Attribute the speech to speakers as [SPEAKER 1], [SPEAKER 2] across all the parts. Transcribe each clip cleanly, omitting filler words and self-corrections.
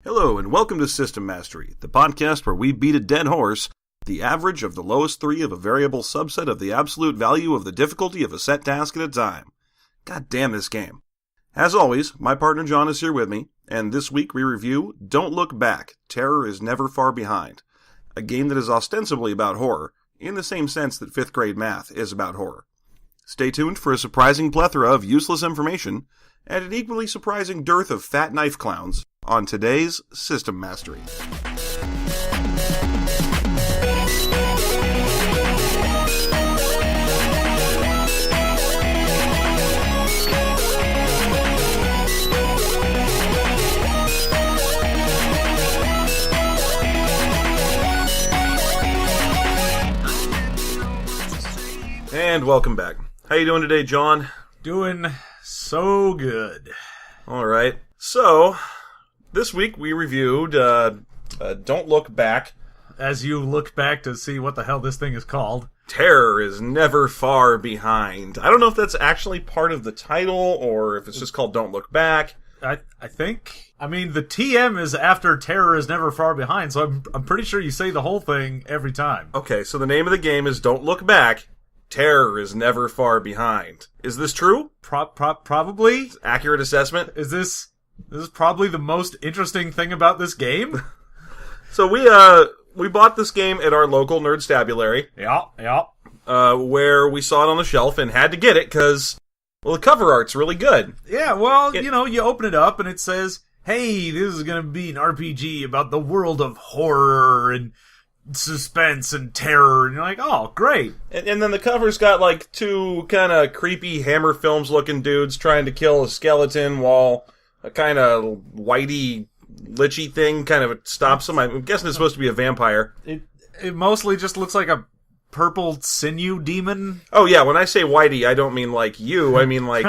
[SPEAKER 1] Hello, and welcome to System Mastery, the podcast where we beat a dead horse, the average of the lowest three of a variable subset of the absolute value of the difficulty of a set task at a time. God damn this game. As always, my partner John is here with me, and this week we review Don't Look Back, Terror is Never Far Behind, a game that is ostensibly about horror, in the same sense that 5th grade math is about horror. Stay tuned for a surprising plethora of useless information, and an equally surprising dearth of fat knife clowns, on today's System Mastery. And welcome back. How you doing today, John?
[SPEAKER 2] Doing so good.
[SPEAKER 1] All right. So, this week we reviewed Don't Look Back.
[SPEAKER 2] As you look back to see what the hell this thing is called.
[SPEAKER 1] Terror is Never Far Behind. I don't know if that's actually part of the title or if it's just called Don't Look Back.
[SPEAKER 2] I think. I mean, the TM is after Terror is Never Far Behind, so I'm pretty sure you say the whole thing every time.
[SPEAKER 1] Okay, so the name of the game is Don't Look Back. Terror is Never Far Behind. Is this true?
[SPEAKER 2] Probably.
[SPEAKER 1] Accurate assessment?
[SPEAKER 2] This is probably the most interesting thing about this game.
[SPEAKER 1] So we bought this game at our local Nerdstabulary.
[SPEAKER 2] Yeah.
[SPEAKER 1] Where we saw it on the shelf and had to get it because, well, the cover art's really good.
[SPEAKER 2] Yeah, well, you open it up and it says, hey, this is going to be an RPG about the world of horror and suspense and terror, and you're like, oh, great.
[SPEAKER 1] And then the cover's got, like, two kind of creepy Hammer Films-looking dudes trying to kill a skeleton while a kind of whitey, lichy thing kind of stops them. I'm guessing it's supposed to be a vampire.
[SPEAKER 2] It mostly just looks like a purple sinew demon.
[SPEAKER 1] Oh, yeah, when I say whitey, I don't mean like you. I mean like,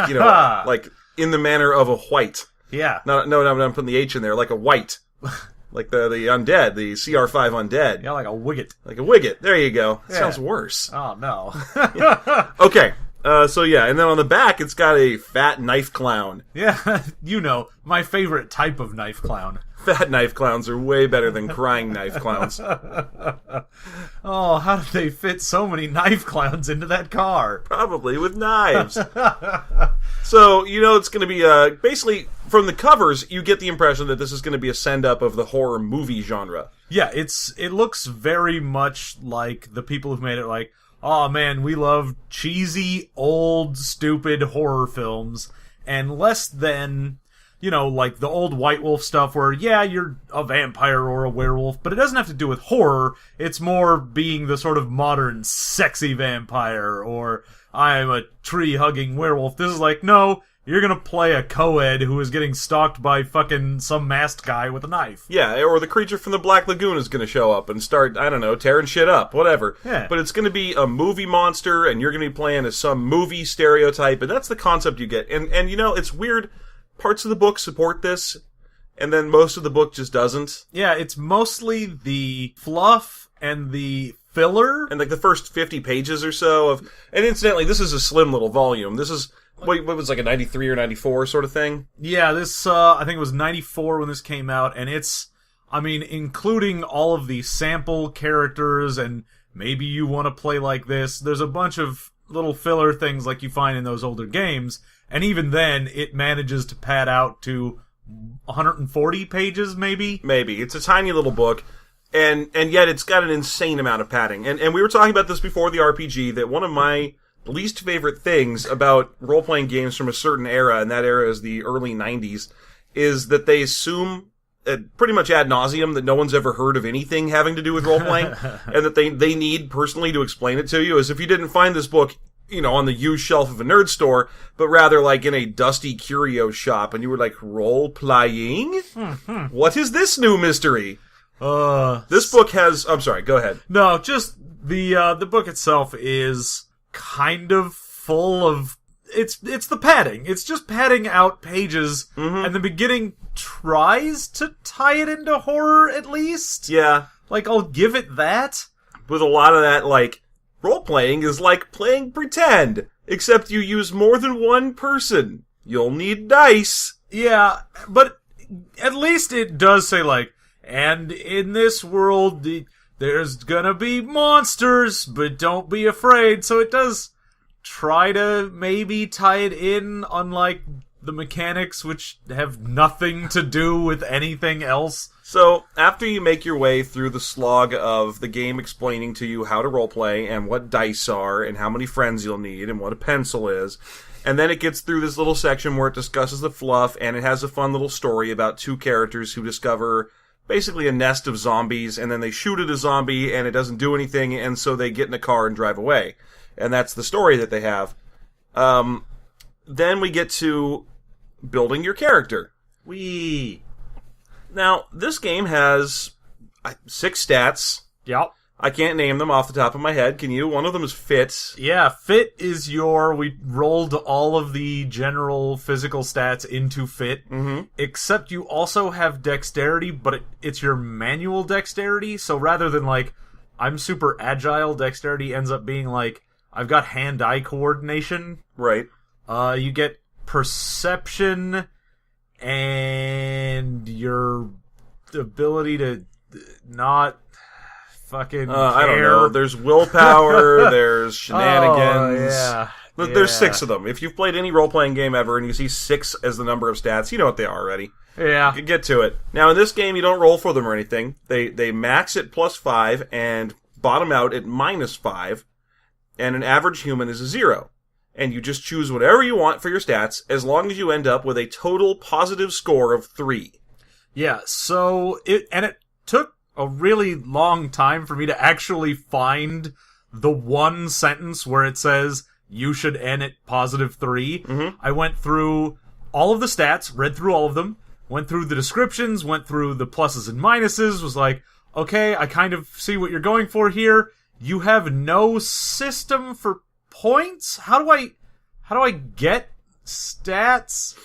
[SPEAKER 1] like in the manner of a white.
[SPEAKER 2] Yeah.
[SPEAKER 1] No, I'm putting the H in there, like a white. Like the undead, the CR5 undead.
[SPEAKER 2] Yeah, like a Wigget.
[SPEAKER 1] Like a Wigget. There you go.
[SPEAKER 2] Yeah.
[SPEAKER 1] Sounds worse.
[SPEAKER 2] Oh, no.
[SPEAKER 1] Okay. So yeah, and then on the back, it's got a fat knife clown.
[SPEAKER 2] Yeah, my favorite type of knife clown.
[SPEAKER 1] Fat knife clowns are way better than crying knife clowns.
[SPEAKER 2] Oh, how did they fit so many knife clowns into that car?
[SPEAKER 1] Probably with knives. So, it's going to be, basically, from the covers, you get the impression that this is going to be a send-up of the horror movie genre.
[SPEAKER 2] Yeah, it looks very much like the people who've made it like, oh man, we love cheesy, old, stupid horror films, and less than, like the old White Wolf stuff where, yeah, you're a vampire or a werewolf, but it doesn't have to do with horror, it's more being the sort of modern, sexy vampire, or I'm a tree-hugging werewolf. This is like, no, you're gonna play a co-ed who is getting stalked by fucking some masked guy with a knife.
[SPEAKER 1] Yeah, or the creature from the Black Lagoon is gonna show up and start, I don't know, tearing shit up, whatever.
[SPEAKER 2] Yeah.
[SPEAKER 1] But it's gonna be a movie monster, and you're gonna be playing as some movie stereotype, and that's the concept you get. And it's weird, parts of the book support this, and then most of the book just doesn't.
[SPEAKER 2] Yeah, it's mostly the fluff and the filler.
[SPEAKER 1] And like the first 50 pages or so of... And incidentally, this is a slim little volume. This is... What was like a 93 or 94 sort of thing?
[SPEAKER 2] Yeah, this, I think it was 94 when this came out, and it's, including all of the sample characters, and maybe you want to play like this, there's a bunch of little filler things like you find in those older games, and even then, it manages to pad out to 140 pages, maybe?
[SPEAKER 1] Maybe. It's a tiny little book, and yet it's got an insane amount of padding. And we were talking about this before the RPG, that one of my least favorite things about role-playing games from a certain era, and that era is the early 90s, is that they assume pretty much ad nauseum that no one's ever heard of anything having to do with role-playing, and that they need personally to explain it to you, as if you didn't find this book, on the used shelf of a nerd store, but rather like in a dusty curio shop, and you were like, role-playing? What is this new mystery? This book has... I'm sorry, go ahead.
[SPEAKER 2] No, just the book itself is kind of full of... It's the padding. It's just padding out pages, and the beginning tries to tie it into horror, at least.
[SPEAKER 1] Yeah.
[SPEAKER 2] Like, I'll give it that.
[SPEAKER 1] With a lot of that, like, role-playing is like playing pretend, except you use more than one person. You'll need dice.
[SPEAKER 2] Yeah, but at least it does say, like, and in this world, there's gonna be monsters, but don't be afraid. So it does try to maybe tie it in, unlike the mechanics, which have nothing to do with anything else.
[SPEAKER 1] So, after you make your way through the slog of the game explaining to you how to roleplay, and what dice are, and how many friends you'll need, and what a pencil is, and then it gets through this little section where it discusses the fluff, and it has a fun little story about two characters who discover basically a nest of zombies, and then they shoot at a zombie, and it doesn't do anything, and so they get in a car and drive away. And that's the story that they have. Then we get to building your character. Now, this game has 6 stats.
[SPEAKER 2] Yep.
[SPEAKER 1] I can't name them off the top of my head. Can you? One of them is fit.
[SPEAKER 2] Yeah, fit is we rolled all of the general physical stats into fit, except you also have dexterity, but it's your manual dexterity, so rather than, like, I'm super agile, dexterity ends up being, like, I've got hand-eye coordination.
[SPEAKER 1] Right.
[SPEAKER 2] You get perception and your ability to not fucking care.
[SPEAKER 1] I don't know. There's willpower, there's shenanigans.
[SPEAKER 2] Oh, yeah.
[SPEAKER 1] There's 6 of them. If you've played any role-playing game ever and you see 6 as the number of stats, you know what they are already.
[SPEAKER 2] Yeah.
[SPEAKER 1] Get to it. Now, in this game, you don't roll for them or anything. They max at +5 and bottom out at -5, and an average human is a 0. And you just choose whatever you want for your stats, as long as you end up with a total positive score of 3.
[SPEAKER 2] Yeah, so it took a really long time for me to actually find the one sentence where it says you should end at +3. I went through all of the stats, read through all of them, went through the descriptions, went through the pluses and minuses, was like, okay, I kind of see what you're going for here. You have no system for points? How do I get stats?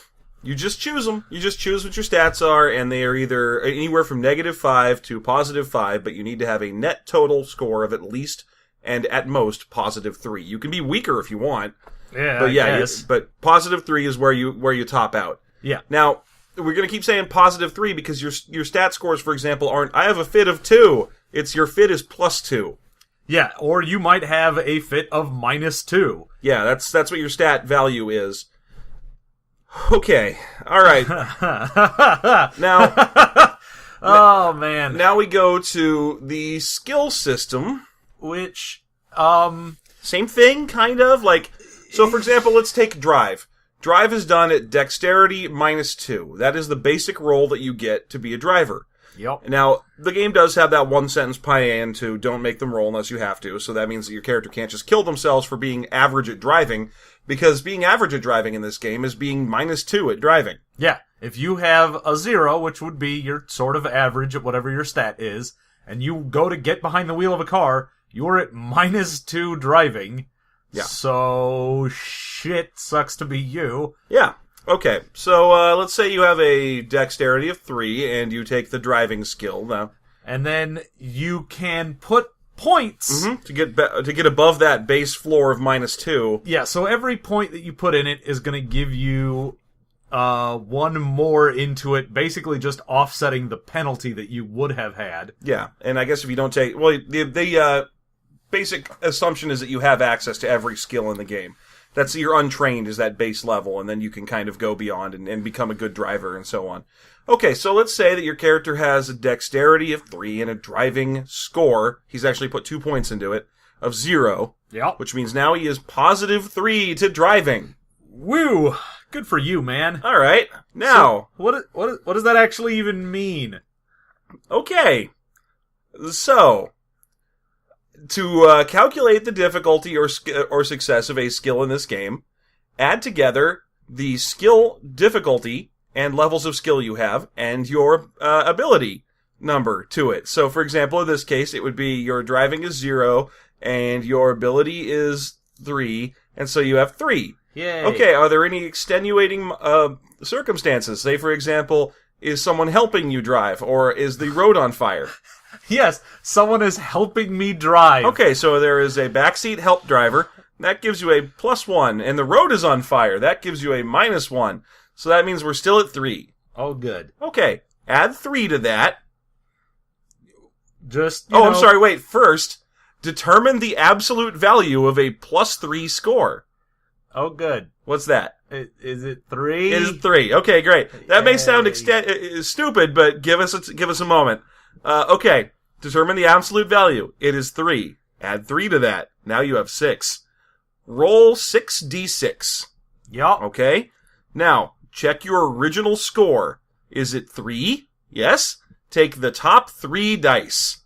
[SPEAKER 1] You just choose them. You just choose what your stats are, and they are either anywhere from -5 to +5, but you need to have a net total score of at least and at most +3. You can be weaker if you want.
[SPEAKER 2] Yeah,
[SPEAKER 1] but but +3 is where you top out.
[SPEAKER 2] Yeah.
[SPEAKER 1] Now, we're going to keep saying +3 because your stat scores, for example, aren't, I have a fit of 2. It's your fit is +2.
[SPEAKER 2] Yeah, or you might have a fit of -2.
[SPEAKER 1] Yeah, that's what your stat value is. Okay, alright. Now...
[SPEAKER 2] Oh, man.
[SPEAKER 1] Now we go to the skill system.
[SPEAKER 2] Which,
[SPEAKER 1] Same thing, kind of. Like, so for example, let's take drive. Drive is done at dexterity -2. That is the basic roll that you get to be a driver.
[SPEAKER 2] Yep.
[SPEAKER 1] Now, the game does have that one sentence plan to don't make them roll unless you have to, so that means that your character can't just kill themselves for being average at driving, because being average at driving in this game is being -2 at driving.
[SPEAKER 2] Yeah. If you have a 0, which would be your sort of average at whatever your stat is, and you go to get behind the wheel of a car, you're at -2 driving.
[SPEAKER 1] Yeah.
[SPEAKER 2] So, shit sucks to be you.
[SPEAKER 1] Yeah. Okay, so let's say you have a dexterity of 3, and you take the driving skill now.
[SPEAKER 2] And then you can put points
[SPEAKER 1] to get above that base floor of -2.
[SPEAKER 2] Yeah, so every point that you put in it is going to give you 1 more into it, basically just offsetting the penalty that you would have had.
[SPEAKER 1] Yeah, and I guess if you don't take... Well, the basic assumption is that you have access to every skill in the game. That's you're untrained is that base level, and then you can kind of go beyond and become a good driver and so on. Okay, so let's say that your character has a dexterity of 3 and a driving score. He's actually put 2 points into it of 0.
[SPEAKER 2] Yep.
[SPEAKER 1] Which means now he is +3 to driving.
[SPEAKER 2] Woo! Good for you, man.
[SPEAKER 1] All right, now
[SPEAKER 2] so, what does that actually even mean?
[SPEAKER 1] Okay, so to calculate the difficulty or success of a skill in this game, add together the skill difficulty and levels of skill you have and your ability number to it. So, for example, in this case, it would be your driving is 0 and your ability is 3, and so you have 3.
[SPEAKER 2] Yay.
[SPEAKER 1] Okay, are there any extenuating circumstances? Say, for example, is someone helping you drive, or is the road on fire?
[SPEAKER 2] Yes, someone is helping me drive.
[SPEAKER 1] Okay, so there is a backseat help driver. That gives you a +1. And the road is on fire. That gives you a -1. So that means we're still at 3.
[SPEAKER 2] Oh, good.
[SPEAKER 1] Okay, add 3 to that.
[SPEAKER 2] Just,
[SPEAKER 1] I'm sorry, wait. First, determine the absolute value of a +3 score.
[SPEAKER 2] Oh, good.
[SPEAKER 1] What's that?
[SPEAKER 2] Is it 3?
[SPEAKER 1] It is 3. Okay, great. That may sound stupid, but give us a moment. Okay, determine the absolute value. It is 3. Add 3 to that. Now you have 6. Roll 6d6.
[SPEAKER 2] Yup.
[SPEAKER 1] Okay? Now, check your original score. Is it 3? Yes? Take the top 3 dice.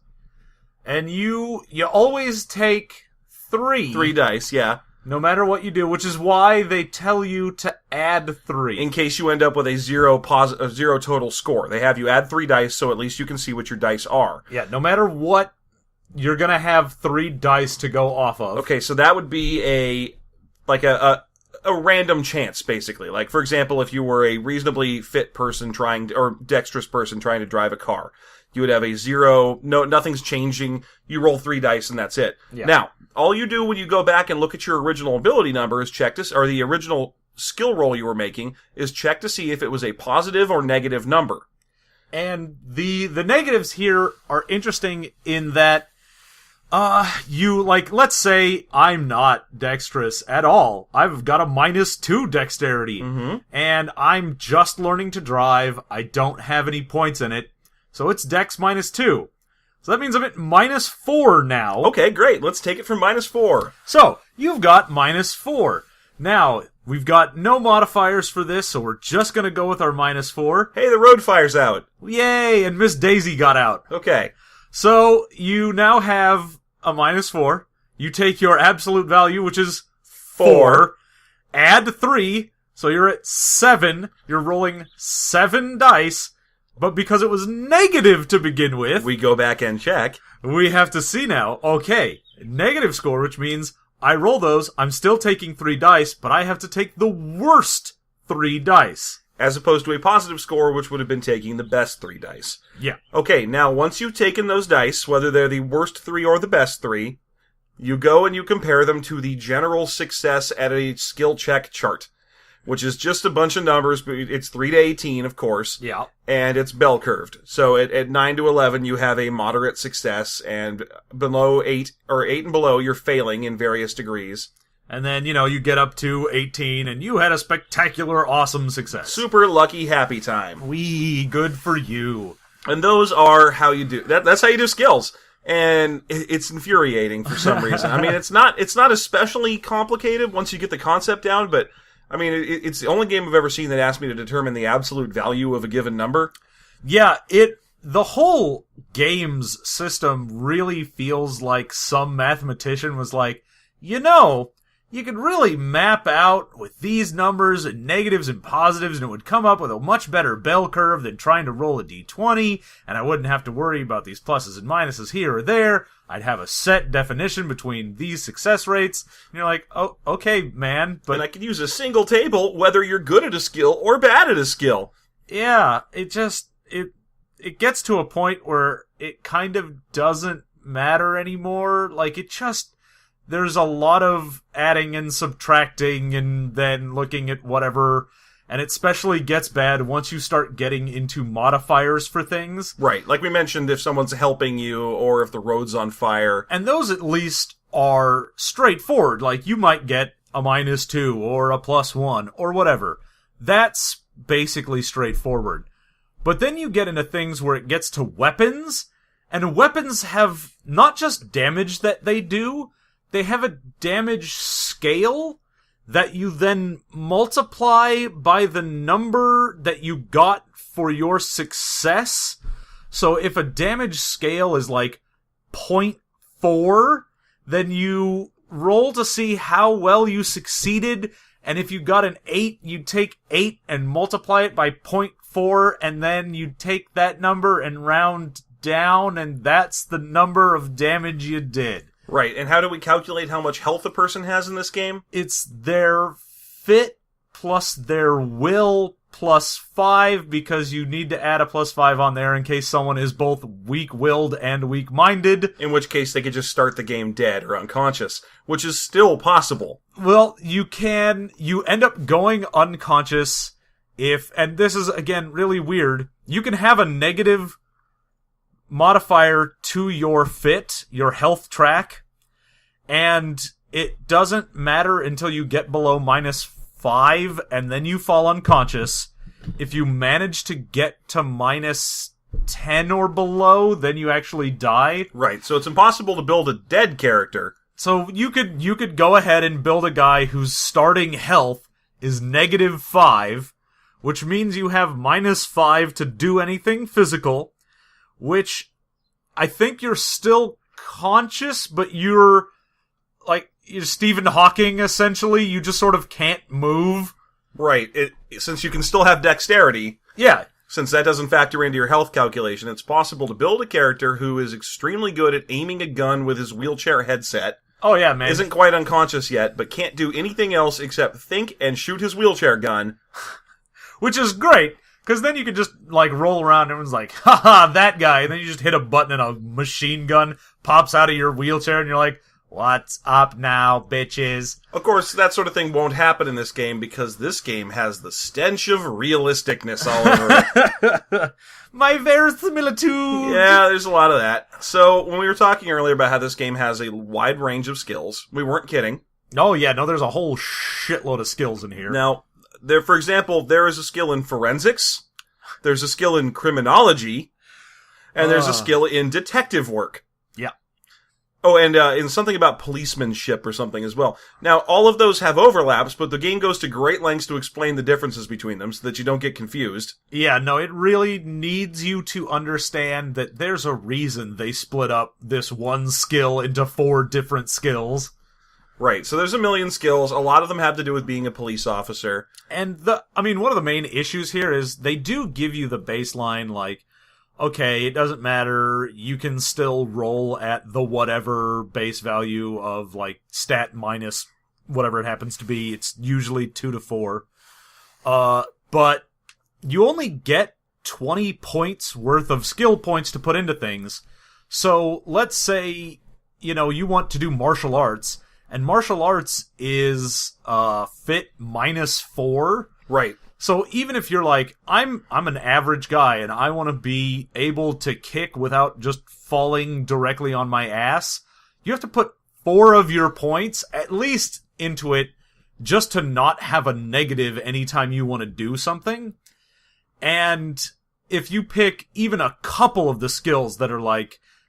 [SPEAKER 2] And you always take 3.
[SPEAKER 1] 3 dice, yeah.
[SPEAKER 2] No matter what you do, which is why they tell you to add 3.
[SPEAKER 1] In case you end up with a zero total score. They have you add 3 dice, so at least you can see what your dice are.
[SPEAKER 2] Yeah, no matter what, you're gonna have 3 dice to go off of.
[SPEAKER 1] Okay, so that would be a random chance, basically. Like, for example, if you were a reasonably fit person or dexterous person trying to drive a car, you would have a 0, nothing's changing, you roll 3 dice and that's it.
[SPEAKER 2] Yeah.
[SPEAKER 1] Now, all you do when you go back and look at your original ability number is or the original skill roll you were making, is check to see if it was a positive or negative number.
[SPEAKER 2] And the negatives here are interesting in that let's say I'm not dexterous at all. I've got a -2 dexterity.
[SPEAKER 1] Mm-hmm.
[SPEAKER 2] And I'm just learning to drive. I don't have any points in it. So it's dex -2. So that means I'm at -4 now.
[SPEAKER 1] Okay, great. Let's take it from -4.
[SPEAKER 2] So, you've got -4. Now, we've got no modifiers for this, so we're just gonna go with our -4.
[SPEAKER 1] Hey, the road fire's out.
[SPEAKER 2] Yay, and Miss Daisy got out.
[SPEAKER 1] Okay.
[SPEAKER 2] So, you now have a -4. You take your absolute value, which is 4. Add 3, so you're at 7. You're rolling 7 dice. But because it was negative to begin with,
[SPEAKER 1] We go back and check.
[SPEAKER 2] we have to see now. Okay, negative score, which means I roll those, I'm still taking 3 dice, but I have to take the worst 3 dice.
[SPEAKER 1] As opposed to a positive score, which would have been taking the best 3 dice.
[SPEAKER 2] Yeah.
[SPEAKER 1] Okay, now once you've taken those dice, whether they're the worst 3 or the best 3, you go and you compare them to the general success at a skill check chart, which is just a bunch of numbers, but it's 3 to 18, of course.
[SPEAKER 2] Yeah.
[SPEAKER 1] And it's bell curved. So at 9 to 11, you have a moderate success, and below 8, or 8 and below, you're failing in various degrees.
[SPEAKER 2] And then, you get up to 18, and you had a spectacular, awesome success.
[SPEAKER 1] Super lucky, happy time.
[SPEAKER 2] Wee, good for you.
[SPEAKER 1] And those are how you do, that's how you do skills. And it's infuriating for some reason. I mean, it's not especially complicated once you get the concept down, but I mean, it's the only game I've ever seen that asked me to determine the absolute value of a given number.
[SPEAKER 2] Yeah, the whole game's system really feels like some mathematician was like, you could really map out with these numbers and negatives and positives, and it would come up with a much better bell curve than trying to roll a d20, and I wouldn't have to worry about these pluses and minuses here or there. I'd have a set definition between these success rates. And you're like, oh, okay, man. But
[SPEAKER 1] and I could use a single table whether you're good at a skill or bad at a skill.
[SPEAKER 2] Yeah, it gets to a point where it kind of doesn't matter anymore. Like, there's a lot of adding and subtracting and then looking at whatever, and it especially gets bad once you start getting into modifiers for things.
[SPEAKER 1] Right, like we mentioned, if someone's helping you or if the road's on fire.
[SPEAKER 2] And those at least are straightforward. Like, you might get a -2 or a +1 or whatever. That's basically straightforward. But then you get into things where it gets to weapons, and weapons have not just damage that they do, they have a damage scale that you then multiply by the number that you got for your success. So if a damage scale is like 0.4, then you roll to see how well you succeeded, and if you got an 8, you take 8 and multiply it by 0.4, and then you take that number and round down, and that's the number of damage you did.
[SPEAKER 1] Right, and how do we calculate how much health a person has in this game?
[SPEAKER 2] It's their fit plus their will plus 5, because you need to add a plus 5 on there in case someone is both weak-willed and weak-minded.
[SPEAKER 1] In which case they could just start the game dead or unconscious, which is still possible.
[SPEAKER 2] Well, you end up going unconscious, and this is, again, really weird, you can have a negative modifier to your fit, your health track, and it doesn't matter until you get below -5, and then you fall unconscious. If you manage to get to -10 or below, then you actually die.
[SPEAKER 1] Right, so it's impossible to build a dead character.
[SPEAKER 2] So you could go ahead and build a guy whose starting health is -5, which means you have -5 to do anything physical, which I think you're still conscious, but you're Stephen Hawking, essentially. You just sort of can't move.
[SPEAKER 1] Right, since you can still have dexterity.
[SPEAKER 2] Yeah.
[SPEAKER 1] Since that doesn't factor into your health calculation, it's possible to build a character who is extremely good at aiming a gun with his wheelchair headset.
[SPEAKER 2] Oh, yeah, man.
[SPEAKER 1] Isn't quite unconscious yet, but can't do anything else except think and shoot his wheelchair gun.
[SPEAKER 2] Which is great, because then you can just, roll around and everyone's like, haha, that guy, and then you just hit a button and a machine gun pops out of your wheelchair, and you're like, what's up now, bitches?
[SPEAKER 1] Of course, that sort of thing won't happen in this game, because this game has the stench of realisticness all over it.
[SPEAKER 2] My verisimilitude!
[SPEAKER 1] Yeah, there's a lot of that. So, when we were talking earlier about how this game has a wide range of skills, we weren't kidding.
[SPEAKER 2] Oh, yeah, no, there's a whole shitload of skills in here.
[SPEAKER 1] Now, for example, there is a skill in forensics, there's a skill in criminology, and there's a skill in detective work.
[SPEAKER 2] Yeah.
[SPEAKER 1] Oh, and in something about policemanship or something as well. Now, all of those have overlaps, but the game goes to great lengths to explain the differences between them so that you don't get confused.
[SPEAKER 2] Yeah, no, it really needs you to understand that there's a reason they split up this one skill into 4 different skills.
[SPEAKER 1] Right, so there's a million skills. A lot of them have to do with being a police officer.
[SPEAKER 2] And one of the main issues here is they do give you the baseline, okay, it doesn't matter, you can still roll at the whatever base value of, stat minus whatever it happens to be. It's usually 2 to 4. But you only get 20 points worth of skill points to put into things. So, let's say, you want to do martial arts, and martial arts is, fit -4.
[SPEAKER 1] Right.
[SPEAKER 2] So even if you're I'm an average guy and I want to be able to kick without just falling directly on my ass, you have to put 4 of your points at least into it just to not have a negative anytime you want to do something. And if you pick even a couple of the skills that are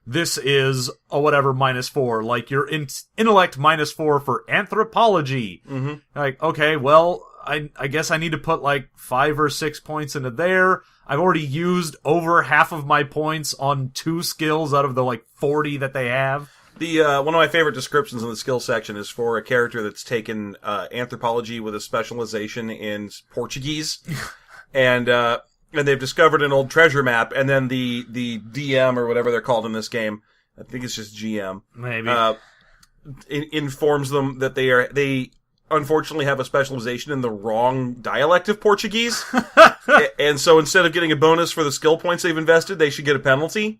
[SPEAKER 2] this is a whatever -4, your intellect -4 for anthropology.
[SPEAKER 1] Mm-hmm.
[SPEAKER 2] Okay, well, I guess I need to put 5 or 6 points into there. I've already used over half of my points on 2 skills out of the 40 that they have.
[SPEAKER 1] The one of my favorite descriptions in the skill section is for a character that's taken anthropology with a specialization in Portuguese, and they've discovered an old treasure map, and then the DM or whatever they're called in this game, I think it's just GM,
[SPEAKER 2] maybe,
[SPEAKER 1] informs them that they unfortunately have a specialization in the wrong dialect of Portuguese. And so instead of getting a bonus for the skill points they've invested, they should get a penalty.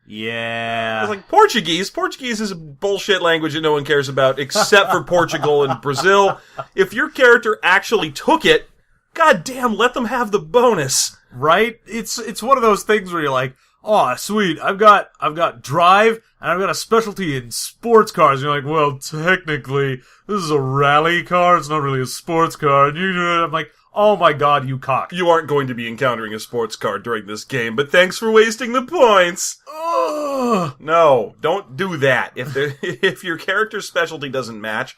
[SPEAKER 2] Yeah.
[SPEAKER 1] It's Portuguese is a bullshit language that no one cares about, except for Portugal and Brazil. If your character actually took it, goddamn, let them have the bonus.
[SPEAKER 2] Right? It's one of those things where you're oh, sweet, I've got drive, and I've got a specialty in sports cars. And you're well, technically, this is a rally car, it's not really a sports car. And I'm oh my god, you cock.
[SPEAKER 1] You aren't going to be encountering a sports car during this game, but thanks for wasting the points.
[SPEAKER 2] Ugh.
[SPEAKER 1] No, don't do that. If your character's specialty doesn't match,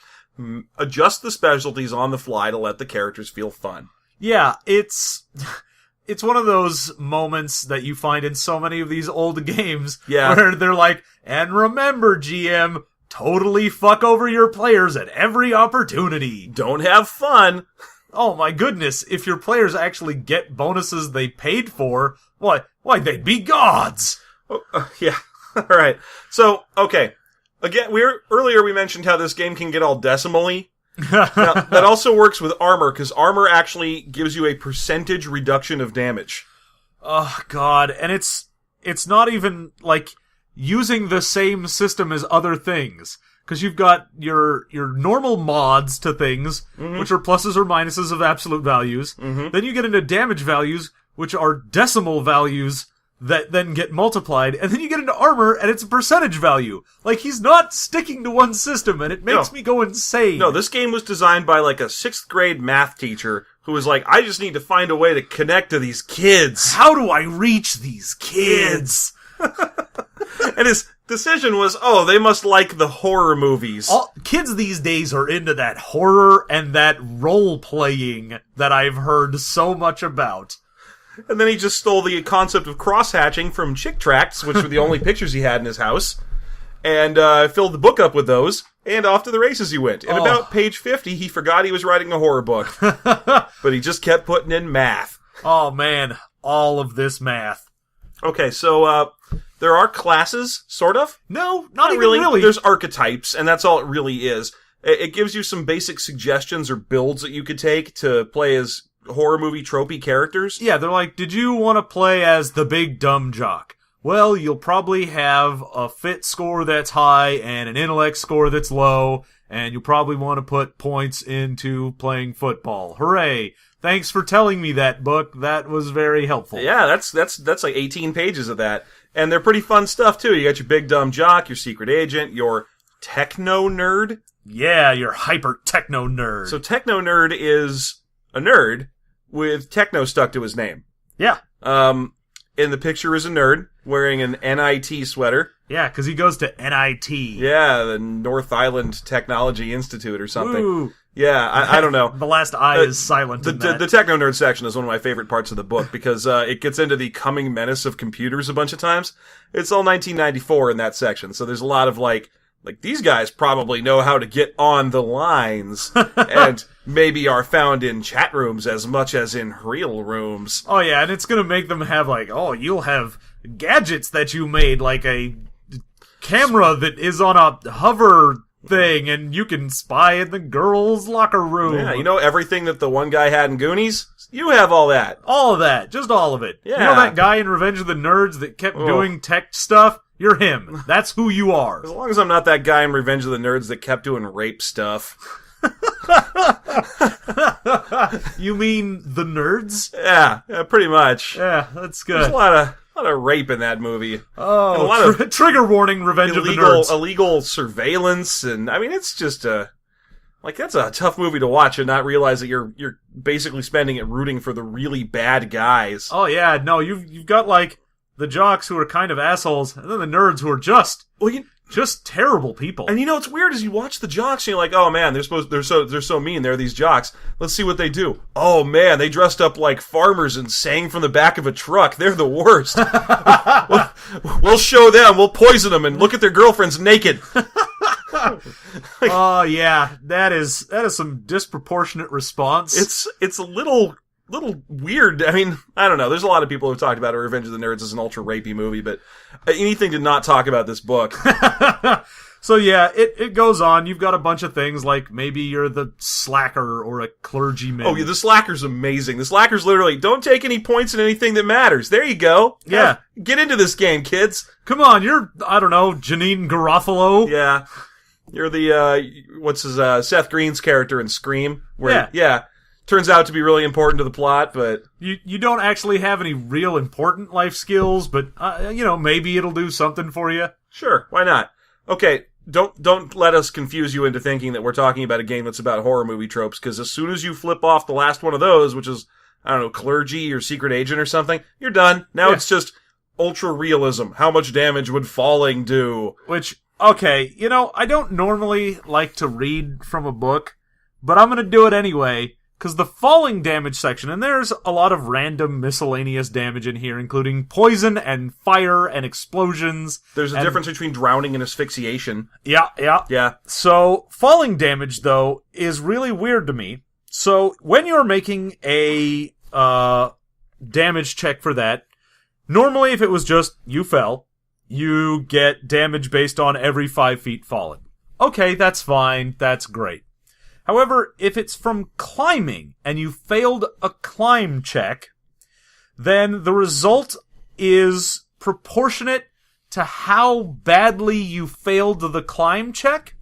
[SPEAKER 1] adjust the specialties on the fly to let the characters feel fun.
[SPEAKER 2] Yeah, it's one of those moments that you find in so many of these old games where they're and remember, GM, totally fuck over your players at every opportunity.
[SPEAKER 1] Don't have fun.
[SPEAKER 2] Oh my goodness, if your players actually get bonuses they paid for, why they'd be gods.
[SPEAKER 1] Yeah. All right. So, okay. Again, earlier we mentioned how this game can get all decimally. Now, that also works with armor, because armor actually gives you a percentage reduction of damage.
[SPEAKER 2] Oh, God. And it's not even, using the same system as other things. because you've got your normal mods to things, which are pluses or minuses of absolute values. Then you get into damage values, which are decimal values that then get multiplied, and then you get into armor, and it's a percentage value. Like, he's not sticking to one system, and it makes me go insane.
[SPEAKER 1] No, this game was designed by, like, a 6th grade math teacher who was like, I just need to find a way to connect to these kids.
[SPEAKER 2] How do I reach these kids?
[SPEAKER 1] And his decision was, they must like the horror movies.
[SPEAKER 2] Kids these days are into that horror and that role-playing that I've heard so much about.
[SPEAKER 1] And then he just stole the concept of cross-hatching from Chick Tracts, which were the only pictures he had in his house, and filled the book up with those, and off to the races he went. And about page 50, he forgot he was writing a horror book. But he just kept putting in math.
[SPEAKER 2] Oh, man. All of this math.
[SPEAKER 1] Okay, so, there are classes, sort of.
[SPEAKER 2] No, not even really.
[SPEAKER 1] There's archetypes, and that's all it really is. It gives you some basic suggestions or builds that you could take to play as horror movie tropey characters.
[SPEAKER 2] Yeah, they're like, did you want to play as the big dumb jock? Well, you'll probably have a fit score that's high and an intellect score that's low, and you'll probably want to put points into playing football. Hooray! Thanks for telling me that, book. That was very helpful.
[SPEAKER 1] Yeah, that's like 18 pages of that. And they're pretty fun stuff, too. You got your big dumb jock, your secret agent, your techno-nerd.
[SPEAKER 2] Yeah, your hyper techno-nerd.
[SPEAKER 1] So techno-nerd is a nerd with techno stuck to his name.
[SPEAKER 2] Yeah.
[SPEAKER 1] In the picture is a nerd wearing an NIT sweater.
[SPEAKER 2] Yeah, because he goes to NIT.
[SPEAKER 1] Yeah, the North Island Technology Institute or something.
[SPEAKER 2] Ooh.
[SPEAKER 1] Yeah, I don't know.
[SPEAKER 2] The last I is silent in that.
[SPEAKER 1] The techno-nerd section is one of my favorite parts of the book because it gets into the coming menace of computers a bunch of times. It's all 1994 in that section, so there's a lot of like these guys probably know how to get on the lines and maybe are found in chat rooms as much as in real rooms.
[SPEAKER 2] Oh yeah, and it's gonna make them have you'll have gadgets that you made, like a camera that is on a hover thing, and you can spy in the girls' locker room.
[SPEAKER 1] Yeah, you know everything that the one guy had in Goonies? You have all that.
[SPEAKER 2] All of that. Just all of it.
[SPEAKER 1] Yeah.
[SPEAKER 2] You know that guy in Revenge of the Nerds that kept doing tech stuff? You're him. That's who you are.
[SPEAKER 1] As long as I'm not that guy in Revenge of the Nerds that kept doing rape stuff.
[SPEAKER 2] You mean the nerds?
[SPEAKER 1] Yeah, pretty much.
[SPEAKER 2] Yeah, that's good.
[SPEAKER 1] There's a lot of rape in that movie.
[SPEAKER 2] Oh,
[SPEAKER 1] and a lot of
[SPEAKER 2] trigger warning, Revenge of the Nerds.
[SPEAKER 1] Illegal surveillance, and I mean, it's just that's a tough movie to watch and not realize that you're basically spending it rooting for the really bad guys.
[SPEAKER 2] Oh yeah, no, you've got the jocks who are kind of assholes, and then the nerds who are just terrible people.
[SPEAKER 1] And you know what's weird is you watch the jocks and you're like, oh man, they're so mean. They're these jocks. Let's see what they do. Oh man, they dressed up like farmers and sang from the back of a truck. They're the worst. We'll show them. We'll poison them and look at their girlfriends naked.
[SPEAKER 2] Oh yeah, that is some disproportionate response.
[SPEAKER 1] It's a little weird. I mean, I don't know. There's a lot of people who've talked about it. Revenge of the Nerds as an ultra rapey movie, but anything to not talk about this book.
[SPEAKER 2] So yeah, it goes on. You've got a bunch of things like maybe you're the slacker or a clergyman.
[SPEAKER 1] Oh yeah, the slacker's amazing. The slacker's literally, don't take any points in anything that matters. There you go.
[SPEAKER 2] Yeah.
[SPEAKER 1] Get into this game, kids.
[SPEAKER 2] Come on, you're, I don't know, Janine Garofalo.
[SPEAKER 1] Yeah. You're the, Seth Green's character in Scream. Yeah. Turns out to be really important to the plot, but
[SPEAKER 2] you don't actually have any real important life skills, but maybe it'll do something for you.
[SPEAKER 1] Sure, why not? Okay, don't let us confuse you into thinking that we're talking about a game that's about horror movie tropes, because as soon as you flip off the last one of those, which is, I don't know, clergy or secret agent or something, you're done. Now It's just ultra realism. How much damage would falling do?
[SPEAKER 2] Which, okay, I don't normally like to read from a book, but I'm gonna do it anyway. Because the falling damage section, and there's a lot of random miscellaneous damage in here, including poison and fire and explosions.
[SPEAKER 1] There's a difference between drowning and asphyxiation.
[SPEAKER 2] Yeah. So, falling damage, though, is really weird to me. So, when you're making a damage check for that, normally if it was just you fell, you get damage based on every 5 feet fallen. Okay, that's fine. That's great. However, if it's from climbing, and you failed a climb check, then the result is proportionate to how badly you failed the climb check.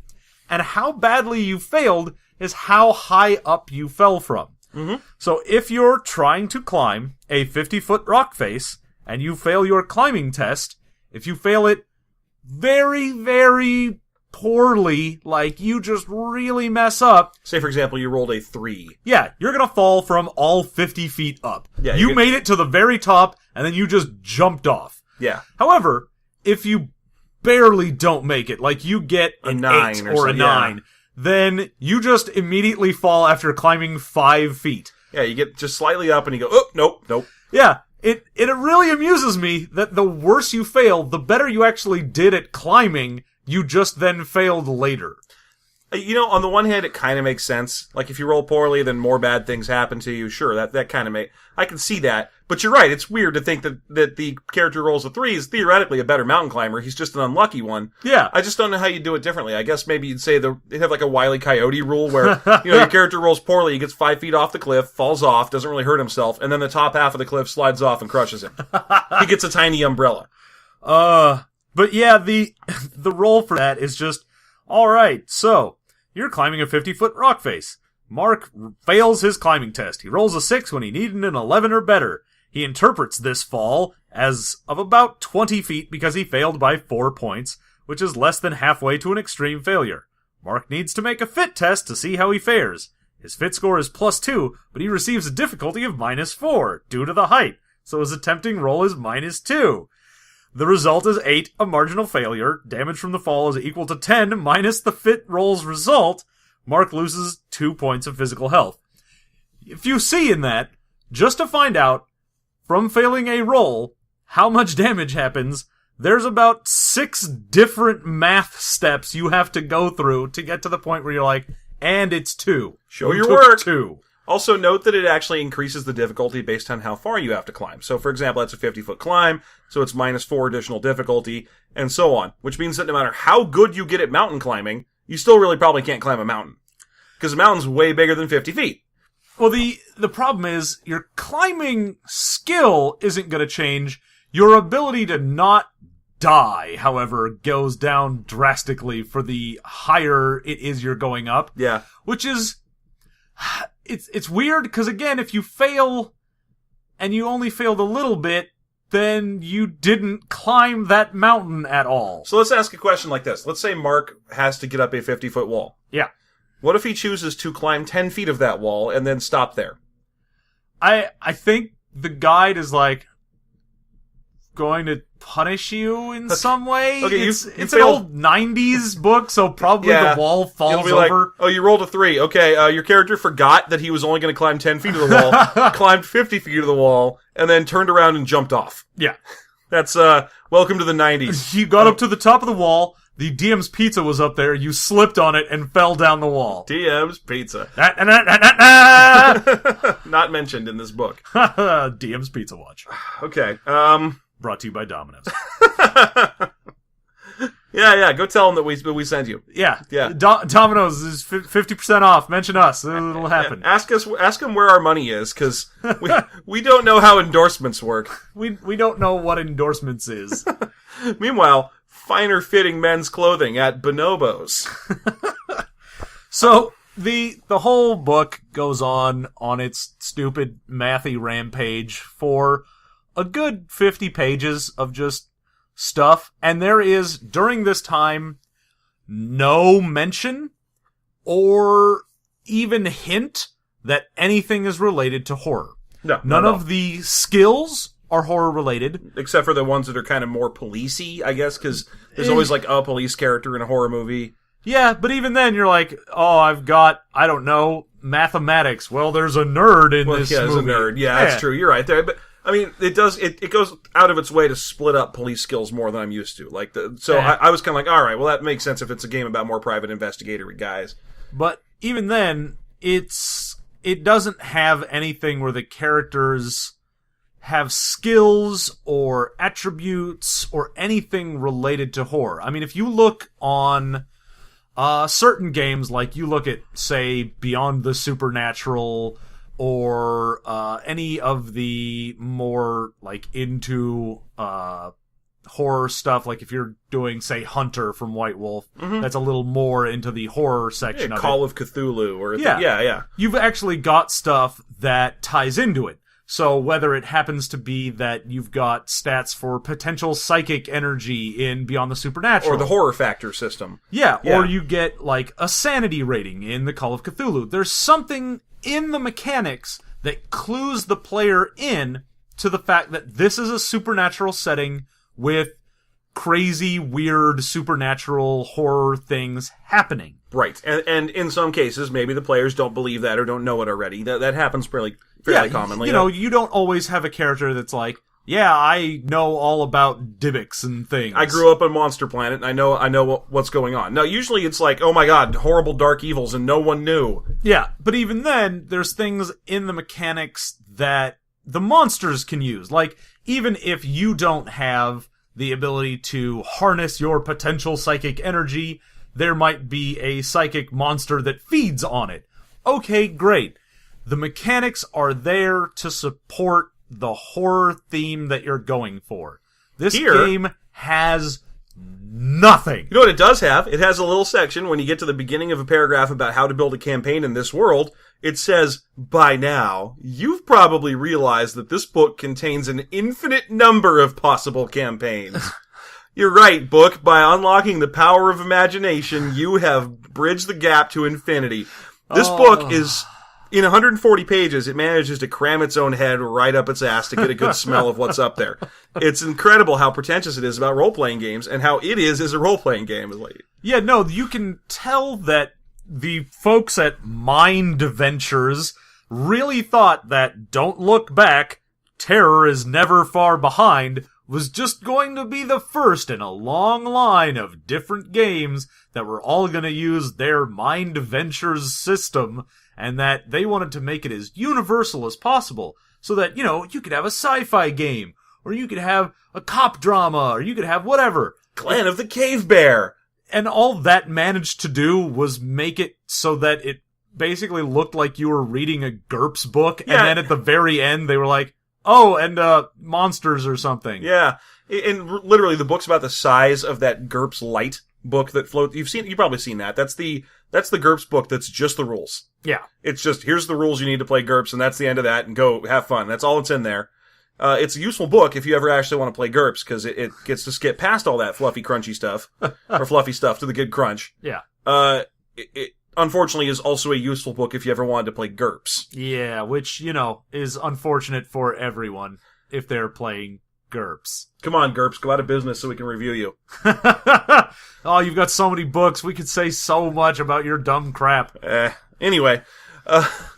[SPEAKER 2] and how badly you failed is how high up you fell from.
[SPEAKER 1] Mm-hmm.
[SPEAKER 2] So if you're trying to climb a 50-foot rock face, and you fail your climbing test, if you fail it very, very poorly, like you just really mess up.
[SPEAKER 1] Say, for example, you rolled a 3.
[SPEAKER 2] Yeah, you're gonna fall from all 50 feet up.
[SPEAKER 1] Yeah,
[SPEAKER 2] you made it to the very top, and then you just jumped off.
[SPEAKER 1] Yeah.
[SPEAKER 2] However, if you barely don't make it, like you get
[SPEAKER 1] A
[SPEAKER 2] an
[SPEAKER 1] 9
[SPEAKER 2] 8
[SPEAKER 1] or
[SPEAKER 2] or a
[SPEAKER 1] something,
[SPEAKER 2] 9, then you just immediately fall after climbing 5 feet.
[SPEAKER 1] Yeah, you get just slightly up and you go, oh, nope.
[SPEAKER 2] Yeah, it really amuses me that the worse you fail, the better you actually did at climbing, you just then failed later.
[SPEAKER 1] You know, on the one hand, it kind of makes sense. Like, if you roll poorly, then more bad things happen to you. Sure, that kind of I can see that. But you're right, it's weird to think that the character who rolls a 3 is theoretically a better mountain climber. He's just an unlucky one.
[SPEAKER 2] Yeah.
[SPEAKER 1] I just don't know how you do it differently. I guess maybe you'd say they'd have like a Wile E. Coyote rule where, your character rolls poorly, he gets 5 feet off the cliff, falls off, doesn't really hurt himself, and then the top half of the cliff slides off and crushes him. He gets a tiny umbrella.
[SPEAKER 2] But yeah, the roll for that is just, alright, so, you're climbing a 50-foot rock face. Mark fails his climbing test. He rolls a 6 when he needed an 11 or better. He interprets this fall as of about 20 feet because he failed by 4 points, which is less than halfway to an extreme failure. Mark needs to make a fit test to see how he fares. His fit score is +2, but he receives a difficulty of -4 due to the height, so his attempting roll is -2. The result is 8, a marginal failure. Damage from the fall is equal to 10 minus the fit roll's result. Mark loses 2 points of physical health. If you see in that, just to find out, from failing a roll, how much damage happens, there's about 6 different math steps you have to go through to get to the point where you're like, and it's 2.
[SPEAKER 1] Show
[SPEAKER 2] You
[SPEAKER 1] your
[SPEAKER 2] took
[SPEAKER 1] work.
[SPEAKER 2] 2.
[SPEAKER 1] Also note that it actually increases the difficulty based on how far you have to climb. So, for example, that's a 50-foot climb, so it's -4 additional difficulty, and so on. Which means that no matter how good you get at mountain climbing, you still really probably can't climb a mountain. Because a mountain's way bigger than 50 feet.
[SPEAKER 2] Well, the problem is, your climbing skill isn't going to change. Your ability to not die, however, goes down drastically for the higher it is you're going up.
[SPEAKER 1] Yeah.
[SPEAKER 2] Which is... It's weird, because again, if you fail, and you only failed a little bit, then you didn't climb that mountain at all.
[SPEAKER 1] So let's ask a question like this. Let's say Mark has to get up a 50-foot wall.
[SPEAKER 2] Yeah.
[SPEAKER 1] What if he chooses to climb 10 feet of that wall and then stop there?
[SPEAKER 2] I think the guide is like going to punish you in some way.
[SPEAKER 1] Okay,
[SPEAKER 2] it's an old 90s book, so probably the wall falls over.
[SPEAKER 1] Oh, you rolled a 3. Okay, your character forgot that he was only going to climb 10 feet of the wall, climbed 50 feet of the wall, and then turned around and jumped off.
[SPEAKER 2] Yeah.
[SPEAKER 1] That's, welcome to the 90s.
[SPEAKER 2] You got up to the top of the wall, the DM's Pizza was up there, you slipped on it and fell down the wall.
[SPEAKER 1] DM's Pizza. Not mentioned in this book.
[SPEAKER 2] DM's Pizza Watch.
[SPEAKER 1] Okay,
[SPEAKER 2] Brought to you by Domino's.
[SPEAKER 1] Yeah, go tell them that we sent you.
[SPEAKER 2] Yeah.
[SPEAKER 1] Yeah.
[SPEAKER 2] Domino's is 50% off. Mention us. It'll happen.
[SPEAKER 1] Yeah, ask them where our money is, because we don't know how endorsements work.
[SPEAKER 2] We don't know what endorsements is.
[SPEAKER 1] Meanwhile, finer fitting men's clothing at Bonobos.
[SPEAKER 2] So, the whole book goes on its stupid mathy rampage for a good 50 pages of just stuff, and there is, during this time, no mention or even hint that anything is related to horror.
[SPEAKER 1] No,
[SPEAKER 2] None of the skills are horror related.
[SPEAKER 1] Except for the ones that are kind of more policey, I guess, because there's always like a police character in a horror movie.
[SPEAKER 2] Yeah, but even then you're like, oh, I've got, I don't know, mathematics. Well, there's a nerd in this movie.
[SPEAKER 1] There's a nerd. Yeah, that's true. You're right there. But I mean, it goes out of its way to split up police skills more than I'm used to. I was kind of like, all right, well, that makes sense if it's a game about more private investigator guys.
[SPEAKER 2] But even then, it doesn't have anything where the characters have skills or attributes or anything related to horror. I mean, if you look on certain games, like you look at, say, Beyond the Supernatural, or any of the more, like, into horror stuff, like if you're doing, say, Hunter from White Wolf, that's a little more into the horror section of
[SPEAKER 1] Call
[SPEAKER 2] it.
[SPEAKER 1] of Cthulhu, or
[SPEAKER 2] Yeah. You've actually got stuff that ties into it. So whether it happens to be that you've got stats for potential psychic energy in Beyond the Supernatural.
[SPEAKER 1] Or the horror factor system.
[SPEAKER 2] Yeah, or you get, like, a sanity rating in the Call of Cthulhu. There's something in the mechanics that clues the player in to the fact that this is a supernatural setting with crazy, weird, supernatural horror things happening.
[SPEAKER 1] Right. And in some cases, maybe the players don't believe that or don't know it already. That happens fairly commonly.
[SPEAKER 2] You know, you don't always have a character that's like, yeah, I know all about Dybbuk and things.
[SPEAKER 1] I grew up on Monster Planet, and I know what's going on. Now, usually it's like, oh my god, horrible dark evils, and no one knew.
[SPEAKER 2] Yeah, but even then, there's things in the mechanics that the monsters can use. Like, even if you don't have the ability to harness your potential psychic energy, there might be a psychic monster that feeds on it. Okay, great. The mechanics are there to support the horror theme that you're going for. This game has nothing.
[SPEAKER 1] You know what it does have? It has a little section when you get to the beginning of a paragraph about how to build a campaign in this world. It says, by now, you've probably realized that this book contains an infinite number of possible campaigns. You're right, book. By unlocking the power of imagination, you have bridged the gap to infinity. This book is... In 140 pages, it manages to cram its own head right up its ass to get a good smell of what's up there. It's incredible how pretentious it is about role-playing games, and how it is a role-playing game.
[SPEAKER 2] Yeah, no, you can tell that the folks at Mind Ventures really thought that Don't Look Back, Terror is Never Far Behind, was just going to be the first in a long line of different games that were all going to use their Mind Ventures system, and that they wanted to make it as universal as possible, so that, you know, you could have a sci-fi game, or you could have a cop drama, or you could have whatever.
[SPEAKER 1] Clan of the Cave Bear!
[SPEAKER 2] And all that managed to do was make it so that it basically looked like you were reading a GURPS book, and then at the very end they were like, oh, and monsters or something.
[SPEAKER 1] Yeah, and literally the book's about the size of that GURPS Lite book that floats. You've probably seen that. That's the GURPS book that's just the rules.
[SPEAKER 2] Yeah.
[SPEAKER 1] It's just, here's the rules you need to play GURPS, and that's the end of that, and go have fun. That's all that's in there. It's a useful book if you ever actually want to play GURPS, because it gets to skip past all that fluffy, crunchy stuff, or fluffy stuff to the good crunch.
[SPEAKER 2] Yeah.
[SPEAKER 1] It unfortunately is also a useful book if you ever wanted to play GURPS.
[SPEAKER 2] Yeah, which, you know, is unfortunate for everyone if they're playing GURPS.
[SPEAKER 1] Come on, GURPS, go out of business so we can review you.
[SPEAKER 2] Oh, you've got so many books. We could say so much about your dumb crap.
[SPEAKER 1] Anyway,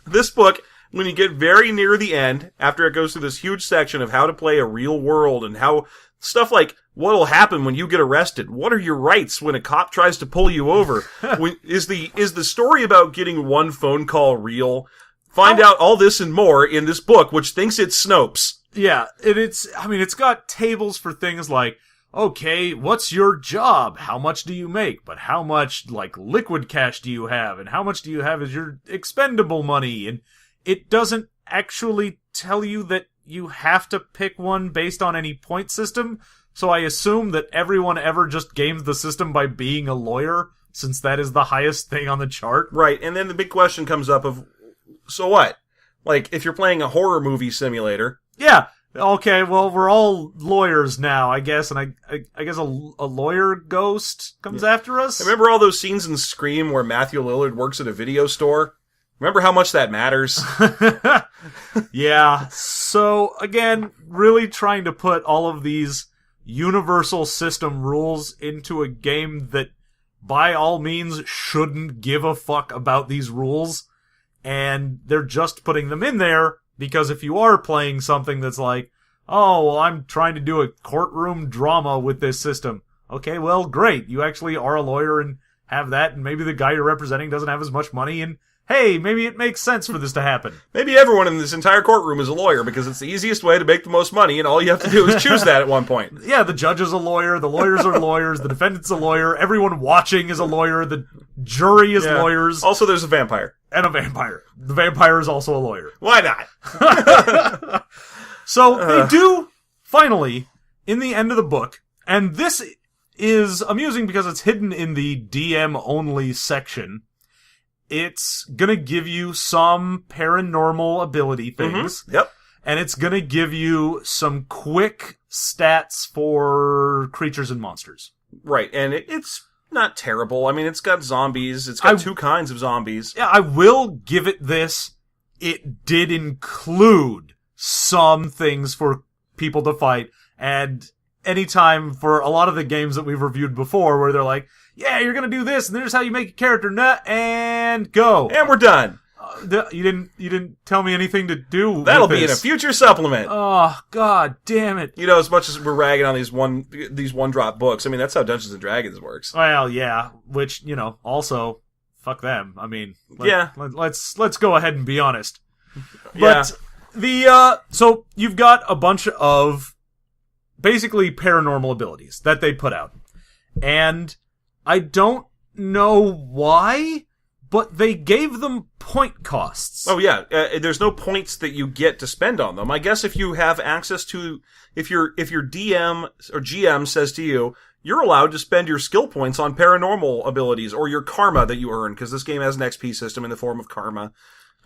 [SPEAKER 1] this book, when you get very near the end, after it goes through this huge section of how to play a real world and how stuff like what'll happen when you get arrested, what are your rights when a cop tries to pull you over, is the story about getting one phone call real? Find out all this and more in this book, which thinks it's Snopes.
[SPEAKER 2] Yeah, it's got tables for things like, okay, what's your job? How much do you make? But how much, like, liquid cash do you have? And how much do you have as your expendable money? And it doesn't actually tell you that you have to pick one based on any point system, so I assume that everyone ever just games the system by being a lawyer, since that is the highest thing on the chart.
[SPEAKER 1] Right, and then the big question comes up of, so what? Like, if you're playing a horror movie simulator...
[SPEAKER 2] Yeah, okay, well, we're all lawyers now, I guess, and I guess a lawyer ghost comes after us?
[SPEAKER 1] Remember all those scenes in Scream where Matthew Lillard works at a video store? Remember how much that matters?
[SPEAKER 2] Yeah, so, again, really trying to put all of these universal system rules into a game that, by all means, shouldn't give a fuck about these rules, and they're just putting them in there because if you are playing something that's like, oh, well, I'm trying to do a courtroom drama with this system. Okay, well, great. You actually are a lawyer and have that, and maybe the guy you're representing doesn't have as much money, and hey, maybe it makes sense for this to happen.
[SPEAKER 1] Maybe everyone in this entire courtroom is a lawyer, because it's the easiest way to make the most money, and all you have to do is choose that at one point.
[SPEAKER 2] Yeah, the judge is a lawyer, the lawyers are lawyers, the defendant's a lawyer, everyone watching is a lawyer, the jury is lawyers.
[SPEAKER 1] Also, there's a vampire.
[SPEAKER 2] And a vampire. The vampire is also a lawyer.
[SPEAKER 1] Why not?
[SPEAKER 2] So, they do, finally, in the end of the book, And this is amusing because it's hidden in the DM-only section. It's gonna give you some paranormal ability things.
[SPEAKER 1] Mm-hmm. Yep.
[SPEAKER 2] And it's gonna give you some quick stats for creatures and monsters.
[SPEAKER 1] Right, and it's not terrible. I mean, it's got zombies. It's got two kinds of zombies.
[SPEAKER 2] Yeah, I will give it this. It did include some things for people to fight, and anytime for a lot of the games that we've reviewed before where they're like, yeah, you're gonna do this, and here's how you make a character, and go.
[SPEAKER 1] And we're done.
[SPEAKER 2] You didn't tell me anything to do
[SPEAKER 1] That'll
[SPEAKER 2] with
[SPEAKER 1] be in a
[SPEAKER 2] this.
[SPEAKER 1] future supplement.
[SPEAKER 2] Oh, god damn it.
[SPEAKER 1] You know, as much as we're ragging on these one-drop books, I mean, that's how Dungeons & Dragons works.
[SPEAKER 2] Well, yeah, which, you know, also, fuck them. I mean,
[SPEAKER 1] yeah.
[SPEAKER 2] Let's go ahead and be honest.
[SPEAKER 1] Yeah.
[SPEAKER 2] But so you've got a bunch of basically paranormal abilities that they put out. And I don't know why, but they gave them point costs.
[SPEAKER 1] Oh yeah, there's no points that you get to spend on them. I guess if you have access to, if your DM or GM says to you, you're allowed to spend your skill points on paranormal abilities or your karma that you earn, because this game has an XP system in the form of karma.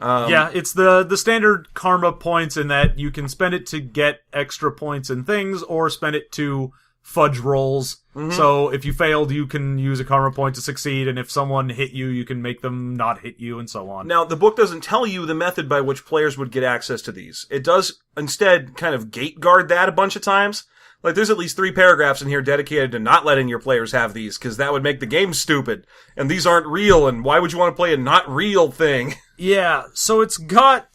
[SPEAKER 2] Yeah, it's the standard karma points in that you can spend it to get extra points and things, or spend it to fudge rolls. Mm-hmm. So if you failed, you can use a karma point to succeed, and if someone hit you, you can make them not hit you, and so on.
[SPEAKER 1] Now, the book doesn't tell you the method by which players would get access to these. It does instead kind of gate guard that a bunch of times. Like, there's at least 3 paragraphs in here dedicated to not letting your players have these, because that would make the game stupid. And these aren't real, and why would you want to play a not real thing?
[SPEAKER 2] Yeah, so it's got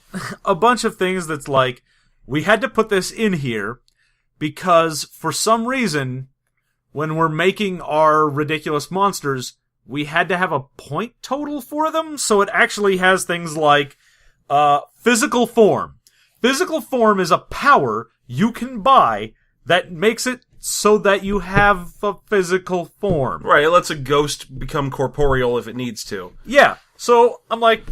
[SPEAKER 2] a bunch of things that's like, we had to put this in here, because for some reason, when we're making our ridiculous monsters, we had to have a point total for them, so it actually has things like, physical form. Physical form is a power you can buy that makes it so that you have a physical form.
[SPEAKER 1] Right, it lets a ghost become corporeal if it needs to.
[SPEAKER 2] Yeah, so I'm like,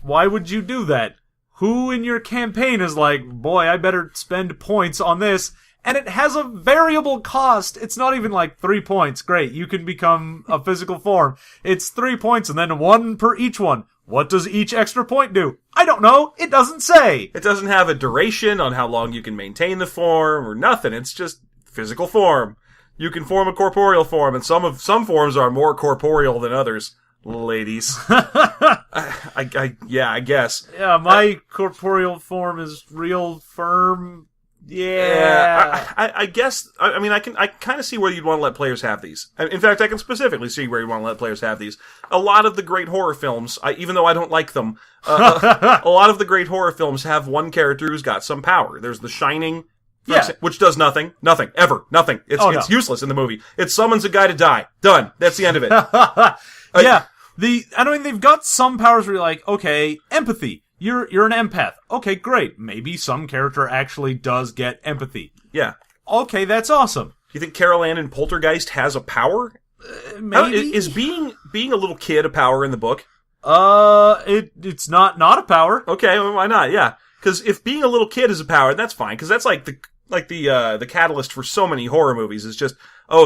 [SPEAKER 2] why would you do that? Who in your campaign is like, boy, I better spend points on this? And it has a variable cost. It's not even like 3 points. Great, you can become a physical form. It's 3 points and then 1 per each one. What does each extra point do? I don't know. It doesn't say.
[SPEAKER 1] It doesn't have a duration on how long you can maintain the form or nothing. It's just physical form. You can form a corporeal form, and some forms are more corporeal than others. Ladies. I guess.
[SPEAKER 2] Yeah, my corporeal form is real firm. Yeah.
[SPEAKER 1] I guess, I mean, I kind of see where you'd want to let players have these. In fact, I can specifically see where you want to let players have these. A lot of the great horror films, even though I don't like them, a lot of the great horror films have one character who's got some power. There's The Shining, which does nothing, ever, nothing. It's useless in the movie. It summons a guy to die. Done. That's the end of it.
[SPEAKER 2] Yeah. I mean, they've got some powers where you're like, okay, empathy. You're an empath. Okay, great. Maybe some character actually does get empathy.
[SPEAKER 1] Yeah.
[SPEAKER 2] Okay, that's awesome.
[SPEAKER 1] Do you think Carol Ann in Poltergeist has a power?
[SPEAKER 2] Maybe.
[SPEAKER 1] Is being a little kid a power in the book?
[SPEAKER 2] It's not a power.
[SPEAKER 1] Okay, well, why not? Yeah. Because if being a little kid is a power, that's fine. Because that's like the catalyst for so many horror movies is just,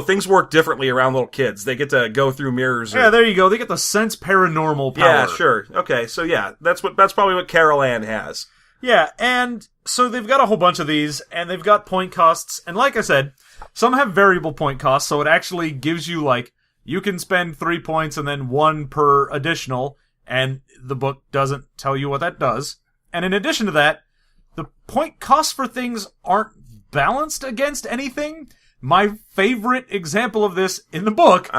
[SPEAKER 1] things work differently around little kids. They get to go through mirrors.
[SPEAKER 2] Yeah, there you go. They get the sense paranormal power.
[SPEAKER 1] Yeah, sure. Okay, so yeah, that's probably what Carol Ann has.
[SPEAKER 2] Yeah, and so they've got a whole bunch of these, and they've got point costs, and like I said, some have variable point costs, so it actually gives you, like, you can spend 3 points and then 1 per additional, and the book doesn't tell you what that does. And in addition to that, the point costs for things aren't balanced against anything. My favorite example of this in the book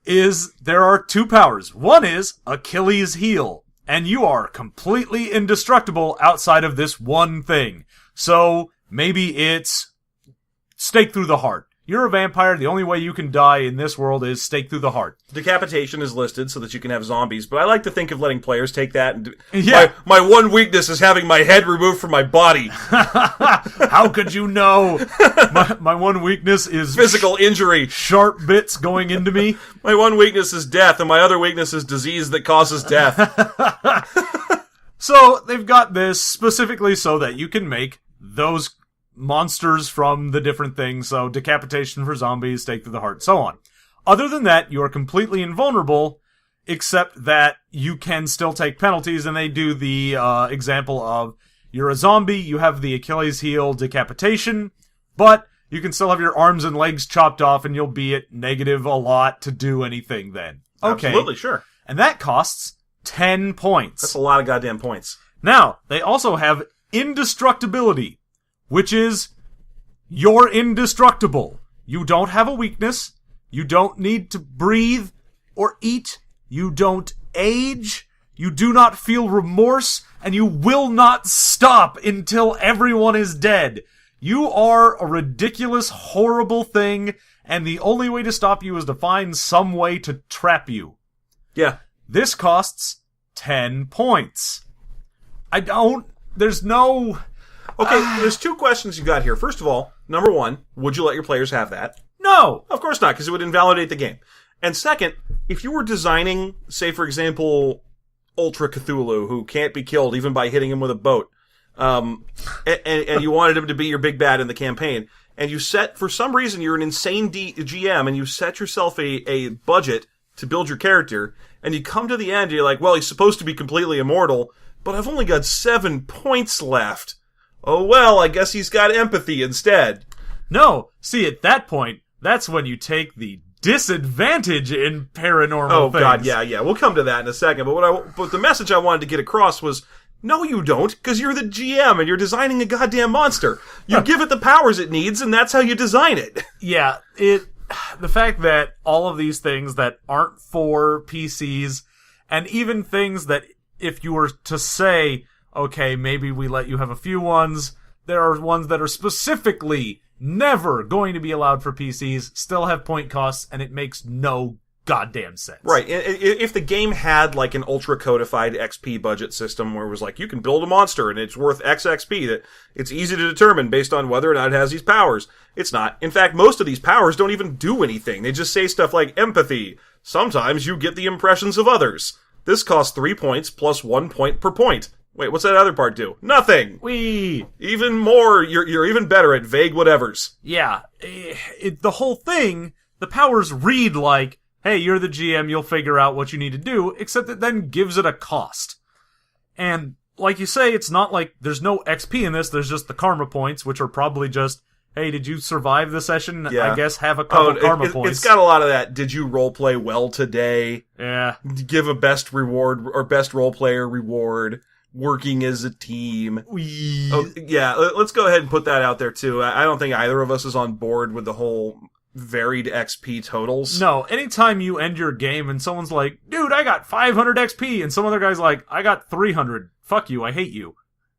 [SPEAKER 2] is there are 2 powers. One is Achilles' heel, and you are completely indestructible outside of this one thing. So maybe it's stake through the heart. You're a vampire. The only way you can die in this world is stake through the heart.
[SPEAKER 1] Decapitation is listed so that you can have zombies, but I like to think of letting players take that and
[SPEAKER 2] Yeah.
[SPEAKER 1] My one weakness is having my head removed from my body.
[SPEAKER 2] How could you know? My one weakness is
[SPEAKER 1] physical injury.
[SPEAKER 2] Sharp bits going into me.
[SPEAKER 1] My one weakness is death, and my other weakness is disease that causes death.
[SPEAKER 2] So they've got this specifically so that you can make those monsters from the different things, so decapitation for zombies, stake through the heart, so on. Other than that, you are completely invulnerable, except that you can still take penalties, and they do the example of, you're a zombie, you have the Achilles heel decapitation, but you can still have your arms and legs chopped off, and you'll be at negative a lot to do anything then. Okay.
[SPEAKER 1] Absolutely, sure.
[SPEAKER 2] And that costs 10 points.
[SPEAKER 1] That's a lot of goddamn points.
[SPEAKER 2] Now, they also have indestructibility, which is, you're indestructible. You don't have a weakness, you don't need to breathe or eat, you don't age, you do not feel remorse, and you will not stop until everyone is dead. You are a ridiculous, horrible thing, and the only way to stop you is to find some way to trap you.
[SPEAKER 1] Yeah.
[SPEAKER 2] This costs 10 points. There's no...
[SPEAKER 1] Okay, there's two questions you got here. First of all, number one, would you let your players have that?
[SPEAKER 2] No!
[SPEAKER 1] Of course not, because it would invalidate the game. And second, if you were designing, say for example, Ultra Cthulhu, who can't be killed even by hitting him with a boat, and you wanted him to be your big bad in the campaign, and you set, for some reason, you're an insane GM, and you set yourself a budget to build your character, and you come to the end, and you're like, well, he's supposed to be completely immortal, but I've only got 7 points left. Oh well, I guess he's got empathy instead.
[SPEAKER 2] No, see, at that point, that's when you take the disadvantage in paranormal things.
[SPEAKER 1] Oh god, yeah, we'll come to that in a second, but the message I wanted to get across was, no you don't, because you're the GM and you're designing a goddamn monster. You give it the powers it needs, and that's how you design it.
[SPEAKER 2] Yeah, the fact that all of these things that aren't for PCs, and even things that if you were to say, okay, maybe we let you have a few ones, there are ones that are specifically never going to be allowed for PCs, still have point costs, and it makes no goddamn sense.
[SPEAKER 1] Right. If the game had like an ultra codified XP budget system where it was like, you can build a monster and it's worth X XP, that it's easy to determine based on whether or not it has these powers. It's not. In fact, most of these powers don't even do anything. They just say stuff like empathy. Sometimes you get the impressions of others. This costs 3 points plus 1 point per point. Wait, what's that other part do? Nothing! Even more, you're even better at vague whatevers.
[SPEAKER 2] Yeah. The whole thing, the powers read like, hey, you're the GM, you'll figure out what you need to do, except it then gives it a cost. And, like you say, it's not like there's no XP in this, there's just the karma points, which are probably just, hey, did you survive the session?
[SPEAKER 1] Yeah.
[SPEAKER 2] I guess have a couple karma points.
[SPEAKER 1] It's got a lot of that, did you roleplay well today?
[SPEAKER 2] Yeah.
[SPEAKER 1] Give a best reward, or best roleplayer reward. Working as a team. Oh, yeah, let's go ahead and put that out there too. I don't think either of us is on board with the whole varied XP totals.
[SPEAKER 2] No, anytime you end your game and someone's like, dude, I got 500 XP, and some other guy's like, I got 300. Fuck you, I hate you.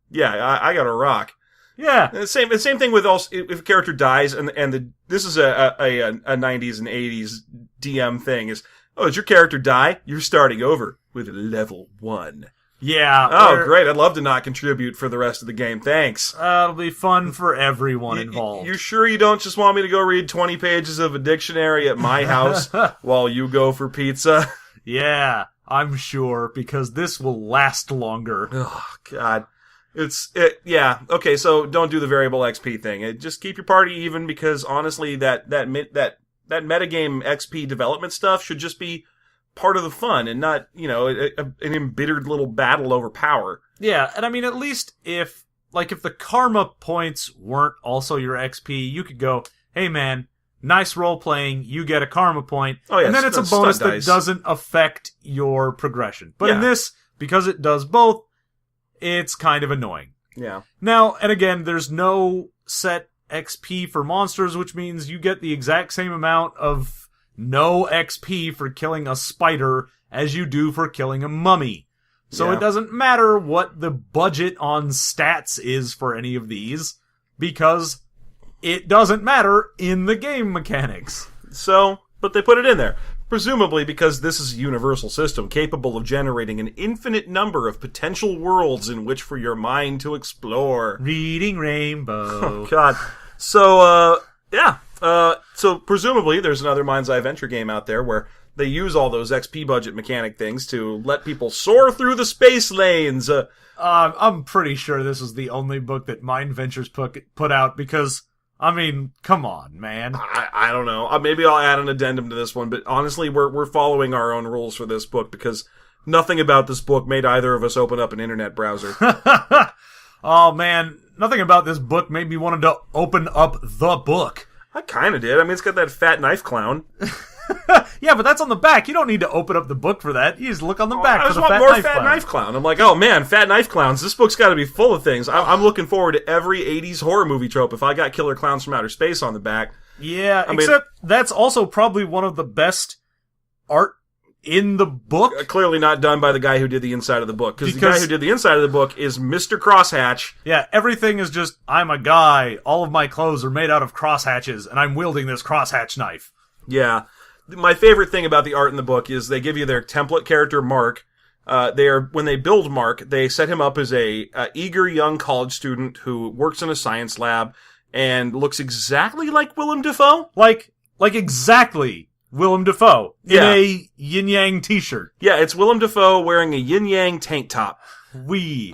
[SPEAKER 1] Yeah, I got a rock.
[SPEAKER 2] Yeah.
[SPEAKER 1] The same thing with also, if a character dies, this is a 90s and 80s DM thing, is, does your character die? You're starting over with level 1.
[SPEAKER 2] Yeah.
[SPEAKER 1] Oh, great. I'd love to not contribute for the rest of the game. Thanks.
[SPEAKER 2] It'll be fun for everyone involved.
[SPEAKER 1] You sure you don't just want me to go read 20 pages of a dictionary at my house while you go for pizza?
[SPEAKER 2] Yeah, I'm sure, because this will last longer.
[SPEAKER 1] Oh, God. Yeah. Okay, so don't do the variable XP thing. Just keep your party even, because honestly, that metagame XP development stuff should just be part of the fun and not, an embittered little battle over power.
[SPEAKER 2] Yeah, and I mean, at least if the karma points weren't also your XP, you could go, hey man, nice role playing, you get a karma point, and then it's a bonus that doesn't affect your progression. But in this, because it does both, it's kind of annoying.
[SPEAKER 1] Yeah.
[SPEAKER 2] Now, and again, there's no set XP for monsters, which means you get the exact same amount of no XP for killing a spider as you do for killing a mummy. So It doesn't matter what the budget on stats is for any of these, because it doesn't matter in the game mechanics.
[SPEAKER 1] So, but they put it in there. Presumably because this is a universal system capable of generating an infinite number of potential worlds in which for your mind to explore.
[SPEAKER 2] Reading Rainbow.
[SPEAKER 1] Oh, God. So, so presumably there's another Mind's Eye Venture game out there where they use all those XP budget mechanic things to let people soar through the space lanes.
[SPEAKER 2] I'm pretty sure this is the only book that Mind Ventures put out because, I mean, come on, man.
[SPEAKER 1] I don't know. Maybe I'll add an addendum to this one, but honestly, we're following our own rules for this book because nothing about this book made either of us open up an internet browser.
[SPEAKER 2] Oh, man. Nothing about this book made me want to open up the book.
[SPEAKER 1] I kind of did. I mean, it's got that fat knife clown.
[SPEAKER 2] Yeah, but that's on the back. You don't need to open up the book for that. You just look on the back for the
[SPEAKER 1] fat knife clown. I'm like, oh man, fat knife clowns. This book's got to be full of things. I'm looking forward to every 80s horror movie trope if I got Killer Clowns from Outer Space on the back.
[SPEAKER 2] Yeah, except that's also probably one of the best art in the book.
[SPEAKER 1] Clearly not done by the guy who did the inside of the book. Because the guy who did the inside of the book is Mr. Crosshatch.
[SPEAKER 2] Yeah, everything is just, I'm a guy, all of my clothes are made out of crosshatches, and I'm wielding this crosshatch knife.
[SPEAKER 1] Yeah. My favorite thing about the art in the book is they give you their template character, Mark. When they build Mark, they set him up as a eager young college student who works in a science lab and looks exactly like Willem Dafoe.
[SPEAKER 2] Like exactly Willem Dafoe in a yin-yang t-shirt.
[SPEAKER 1] Yeah, it's Willem Dafoe wearing a yin-yang tank top.
[SPEAKER 2] Willem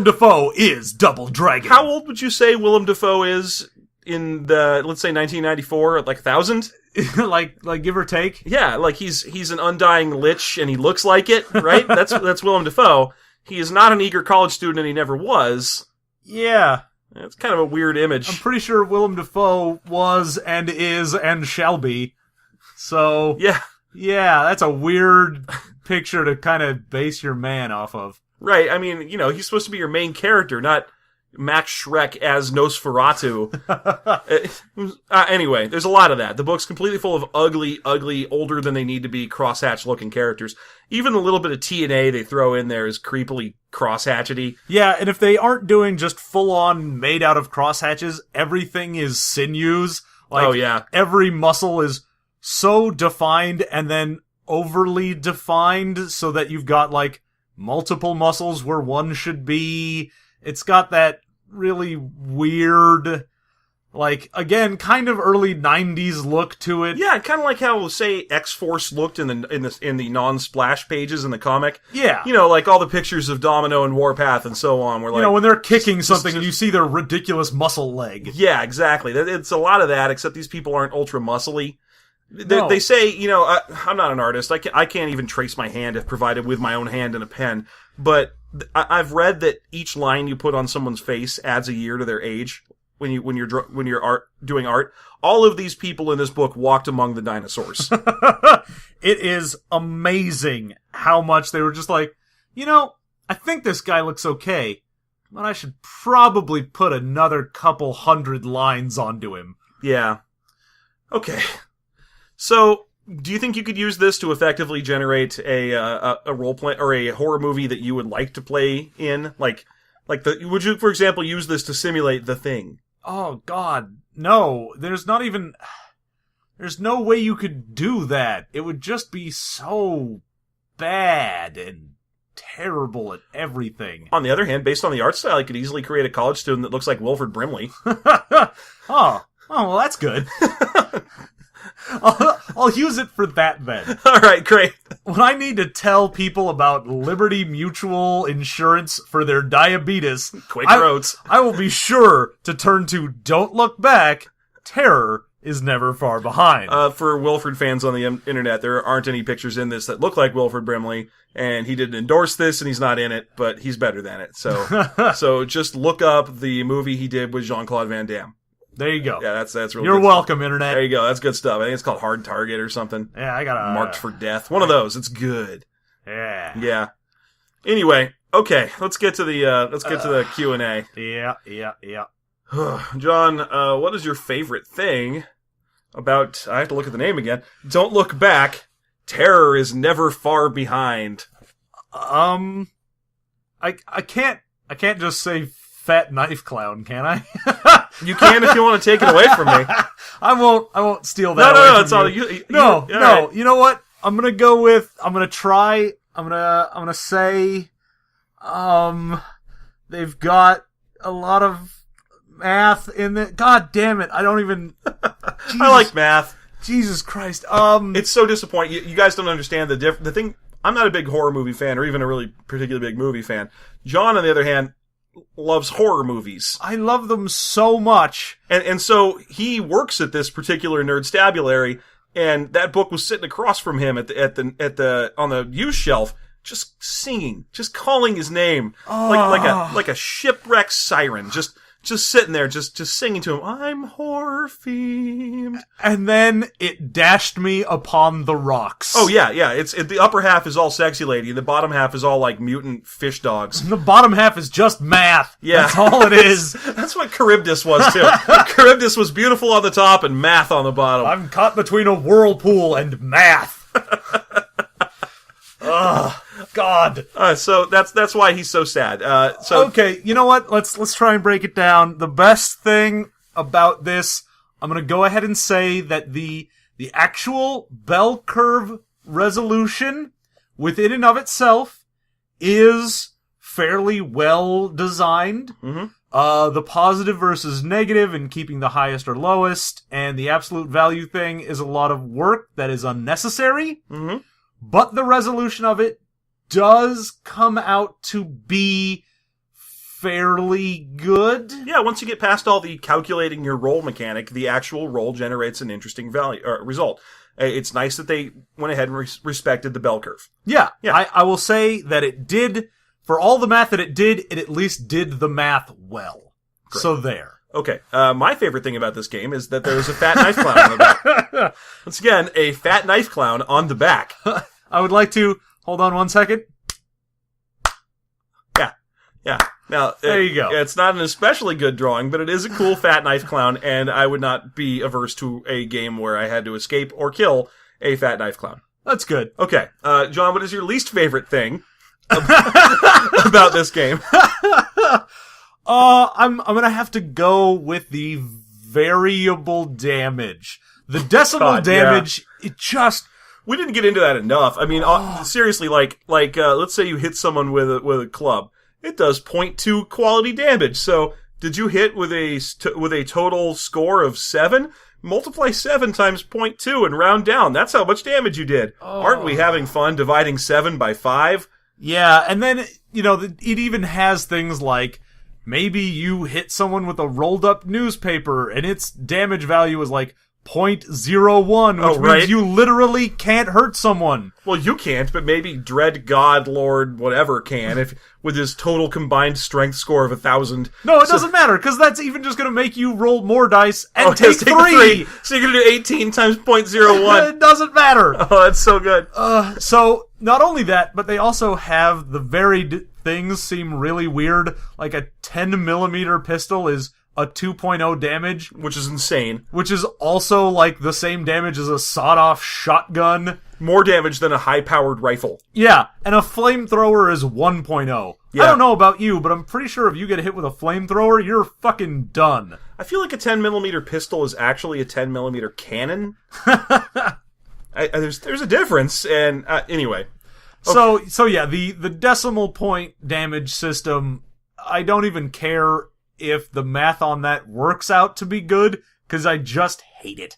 [SPEAKER 2] Dafoe is Double Dragon.
[SPEAKER 1] How old would you say Willem Dafoe is in the, let's say 1994, like 1,000?
[SPEAKER 2] like give or take?
[SPEAKER 1] Yeah, like he's an undying lich and he looks like it, right? That's Willem Dafoe. He is not an eager college student and he never was.
[SPEAKER 2] Yeah.
[SPEAKER 1] It's kind of a weird image.
[SPEAKER 2] I'm pretty sure Willem Dafoe was and is and shall be. So, yeah, that's a weird picture to kind of base your man off of.
[SPEAKER 1] Right, I mean, he's supposed to be your main character, not Max Schreck as Nosferatu. Anyway, there's a lot of that. The book's completely full of ugly, older than they need to be crosshatch-looking characters. Even the little bit of TNA they throw in there is creepily crosshatchety.
[SPEAKER 2] Yeah, and if they aren't doing just full-on made out of crosshatches, everything is sinews. Every muscle is so defined and then overly defined so that you've got, multiple muscles where one should be. It's got that really weird, again, kind of early 90s look to it.
[SPEAKER 1] Yeah, kind of like how, say, X-Force looked in the non-splash pages in the comic.
[SPEAKER 2] Yeah.
[SPEAKER 1] All the pictures of Domino and Warpath and so on. Where,
[SPEAKER 2] when they're kicking something and you see their ridiculous muscle leg.
[SPEAKER 1] Yeah, exactly. It's a lot of that, except these people aren't ultra muscly.
[SPEAKER 2] No.
[SPEAKER 1] They say, I'm not an artist. I can't even trace my hand if provided with my own hand and a pen. But I've read that each line you put on someone's face adds a year to their age when you're doing art. All of these people in this book walked among the dinosaurs.
[SPEAKER 2] It is amazing how much they were just like, I think this guy looks okay, but I should probably put another couple hundred lines onto him.
[SPEAKER 1] Yeah. Okay. So, do you think you could use this to effectively generate a role play or a horror movie that you would like to play in? Would you, for example, use this to simulate The Thing?
[SPEAKER 2] Oh God, no. There's no way you could do that. It would just be so bad and terrible at everything.
[SPEAKER 1] On the other hand, based on the art style, I could easily create a college student that looks like Wilford Brimley.
[SPEAKER 2] Oh, well, that's good. I'll use it for that then.
[SPEAKER 1] All right, great.
[SPEAKER 2] When I need to tell people about Liberty Mutual Insurance for their diabetes,
[SPEAKER 1] Quick roads.
[SPEAKER 2] I will be sure to turn to Don't Look Back. Terror is never far behind.
[SPEAKER 1] For Wilford fans on the internet, there aren't any pictures in this that look like Wilford Brimley, and he didn't endorse this, and he's not in it, but he's better than it. So just look up the movie he did with Jean-Claude Van Damme.
[SPEAKER 2] There you go.
[SPEAKER 1] Yeah, that's really
[SPEAKER 2] You're
[SPEAKER 1] good
[SPEAKER 2] welcome,
[SPEAKER 1] stuff.
[SPEAKER 2] Internet.
[SPEAKER 1] There you go. That's good stuff. I think it's called Hard Target or something.
[SPEAKER 2] Yeah, I got
[SPEAKER 1] Marked for Death. One of those. It's good.
[SPEAKER 2] Yeah.
[SPEAKER 1] Yeah. Anyway, okay. Let's get to the Q&A.
[SPEAKER 2] Yeah.
[SPEAKER 1] John, what is your favorite thing about, I have to look at the name again, Don't Look Back, Terror is Never Far Behind?
[SPEAKER 2] I can't just say fat knife clown, can I?
[SPEAKER 1] You can if you want to take it away from me.
[SPEAKER 2] I won't steal that.
[SPEAKER 1] No, it's all you.
[SPEAKER 2] No.
[SPEAKER 1] Right.
[SPEAKER 2] You know what? I'm gonna say, they've got a lot of math in it. God damn it! I don't even.
[SPEAKER 1] I like math.
[SPEAKER 2] Jesus Christ.
[SPEAKER 1] It's so disappointing. You guys don't understand the thing. I'm not a big horror movie fan, or even a really particularly big movie fan. John, on the other hand, loves horror movies.
[SPEAKER 2] I love them so much.
[SPEAKER 1] And so he works at this particular Nerdstabulary, and that book was sitting across from him on the used shelf, just singing, just calling his name, like a shipwrecked siren, just sitting there, just singing to him. I'm horror themed.
[SPEAKER 2] And then it dashed me upon the rocks.
[SPEAKER 1] Oh yeah. The upper half is all sexy lady, and the bottom half is all like mutant fish dogs.
[SPEAKER 2] And the bottom half is just math.
[SPEAKER 1] Yeah,
[SPEAKER 2] that's all it is.
[SPEAKER 1] That's what Charybdis was too. Charybdis was beautiful on the top and math on the bottom.
[SPEAKER 2] I'm caught between a whirlpool and math. Ugh. God.
[SPEAKER 1] So that's why he's so sad.
[SPEAKER 2] Okay, you know what? Let's try and break it down. The best thing about this, I'm gonna go ahead and say that the actual bell curve resolution within and of itself is fairly well designed.
[SPEAKER 1] Mm-hmm.
[SPEAKER 2] The positive versus negative and keeping the highest or lowest, and the absolute value thing is a lot of work that is unnecessary.
[SPEAKER 1] Mm-hmm.
[SPEAKER 2] But the resolution of it does come out to be fairly good.
[SPEAKER 1] Yeah, once you get past all the calculating your roll mechanic, the actual roll generates an interesting result. It's nice that they went ahead and respected the bell curve.
[SPEAKER 2] Yeah. I will say that it did, for all the math that it did, it at least did the math well. Great. So there.
[SPEAKER 1] Okay, my favorite thing about this game is that there's a fat knife clown on the back. Once again, a fat knife clown on the back.
[SPEAKER 2] I would like to... Hold on one second.
[SPEAKER 1] Yeah. Now,
[SPEAKER 2] there you go.
[SPEAKER 1] It's not an especially good drawing, but it is a cool fat knife clown, and I would not be averse to a game where I had to escape or kill a fat knife clown.
[SPEAKER 2] That's good.
[SPEAKER 1] Okay, John, what is your least favorite thing about this game?
[SPEAKER 2] I'm gonna have to go with the variable damage. The decimal damage, it just...
[SPEAKER 1] We didn't get into that enough. I mean, seriously, like, let's say you hit someone with a club. It does 0.2 quality damage. So, did you hit with a total score of 7? Multiply 7 times 0.2 and round down. That's how much damage you did. Aren't we having fun dividing 7 by 5?
[SPEAKER 2] Yeah, and then, it even has things like, maybe you hit someone with a rolled up newspaper and its damage value is like 0.01, which means you literally can't hurt someone.
[SPEAKER 1] Well, you can't, but maybe Dread God Lord whatever can, if with his total combined strength score of 1,000.
[SPEAKER 2] No, it doesn't matter, because that's even just going to make you roll more dice and take 3.
[SPEAKER 1] So you're going to do 18 times 0.01.
[SPEAKER 2] It doesn't matter.
[SPEAKER 1] Oh, that's so good.
[SPEAKER 2] So, not only that, but they also have the varied things seem really weird. Like a 10mm pistol is a 2.0 damage.
[SPEAKER 1] Which is insane.
[SPEAKER 2] Which is also like the same damage as a sawed-off shotgun.
[SPEAKER 1] More damage than a high-powered rifle.
[SPEAKER 2] Yeah, and a flamethrower is 1.0. Yeah. I don't know about you, but I'm pretty sure if you get hit with a flamethrower, you're fucking done.
[SPEAKER 1] I feel like a 10mm pistol is actually a 10mm cannon. There's a difference, and anyway.
[SPEAKER 2] Okay. So yeah, the decimal point damage system, I don't even care if the math on that works out to be good, because I just hate it.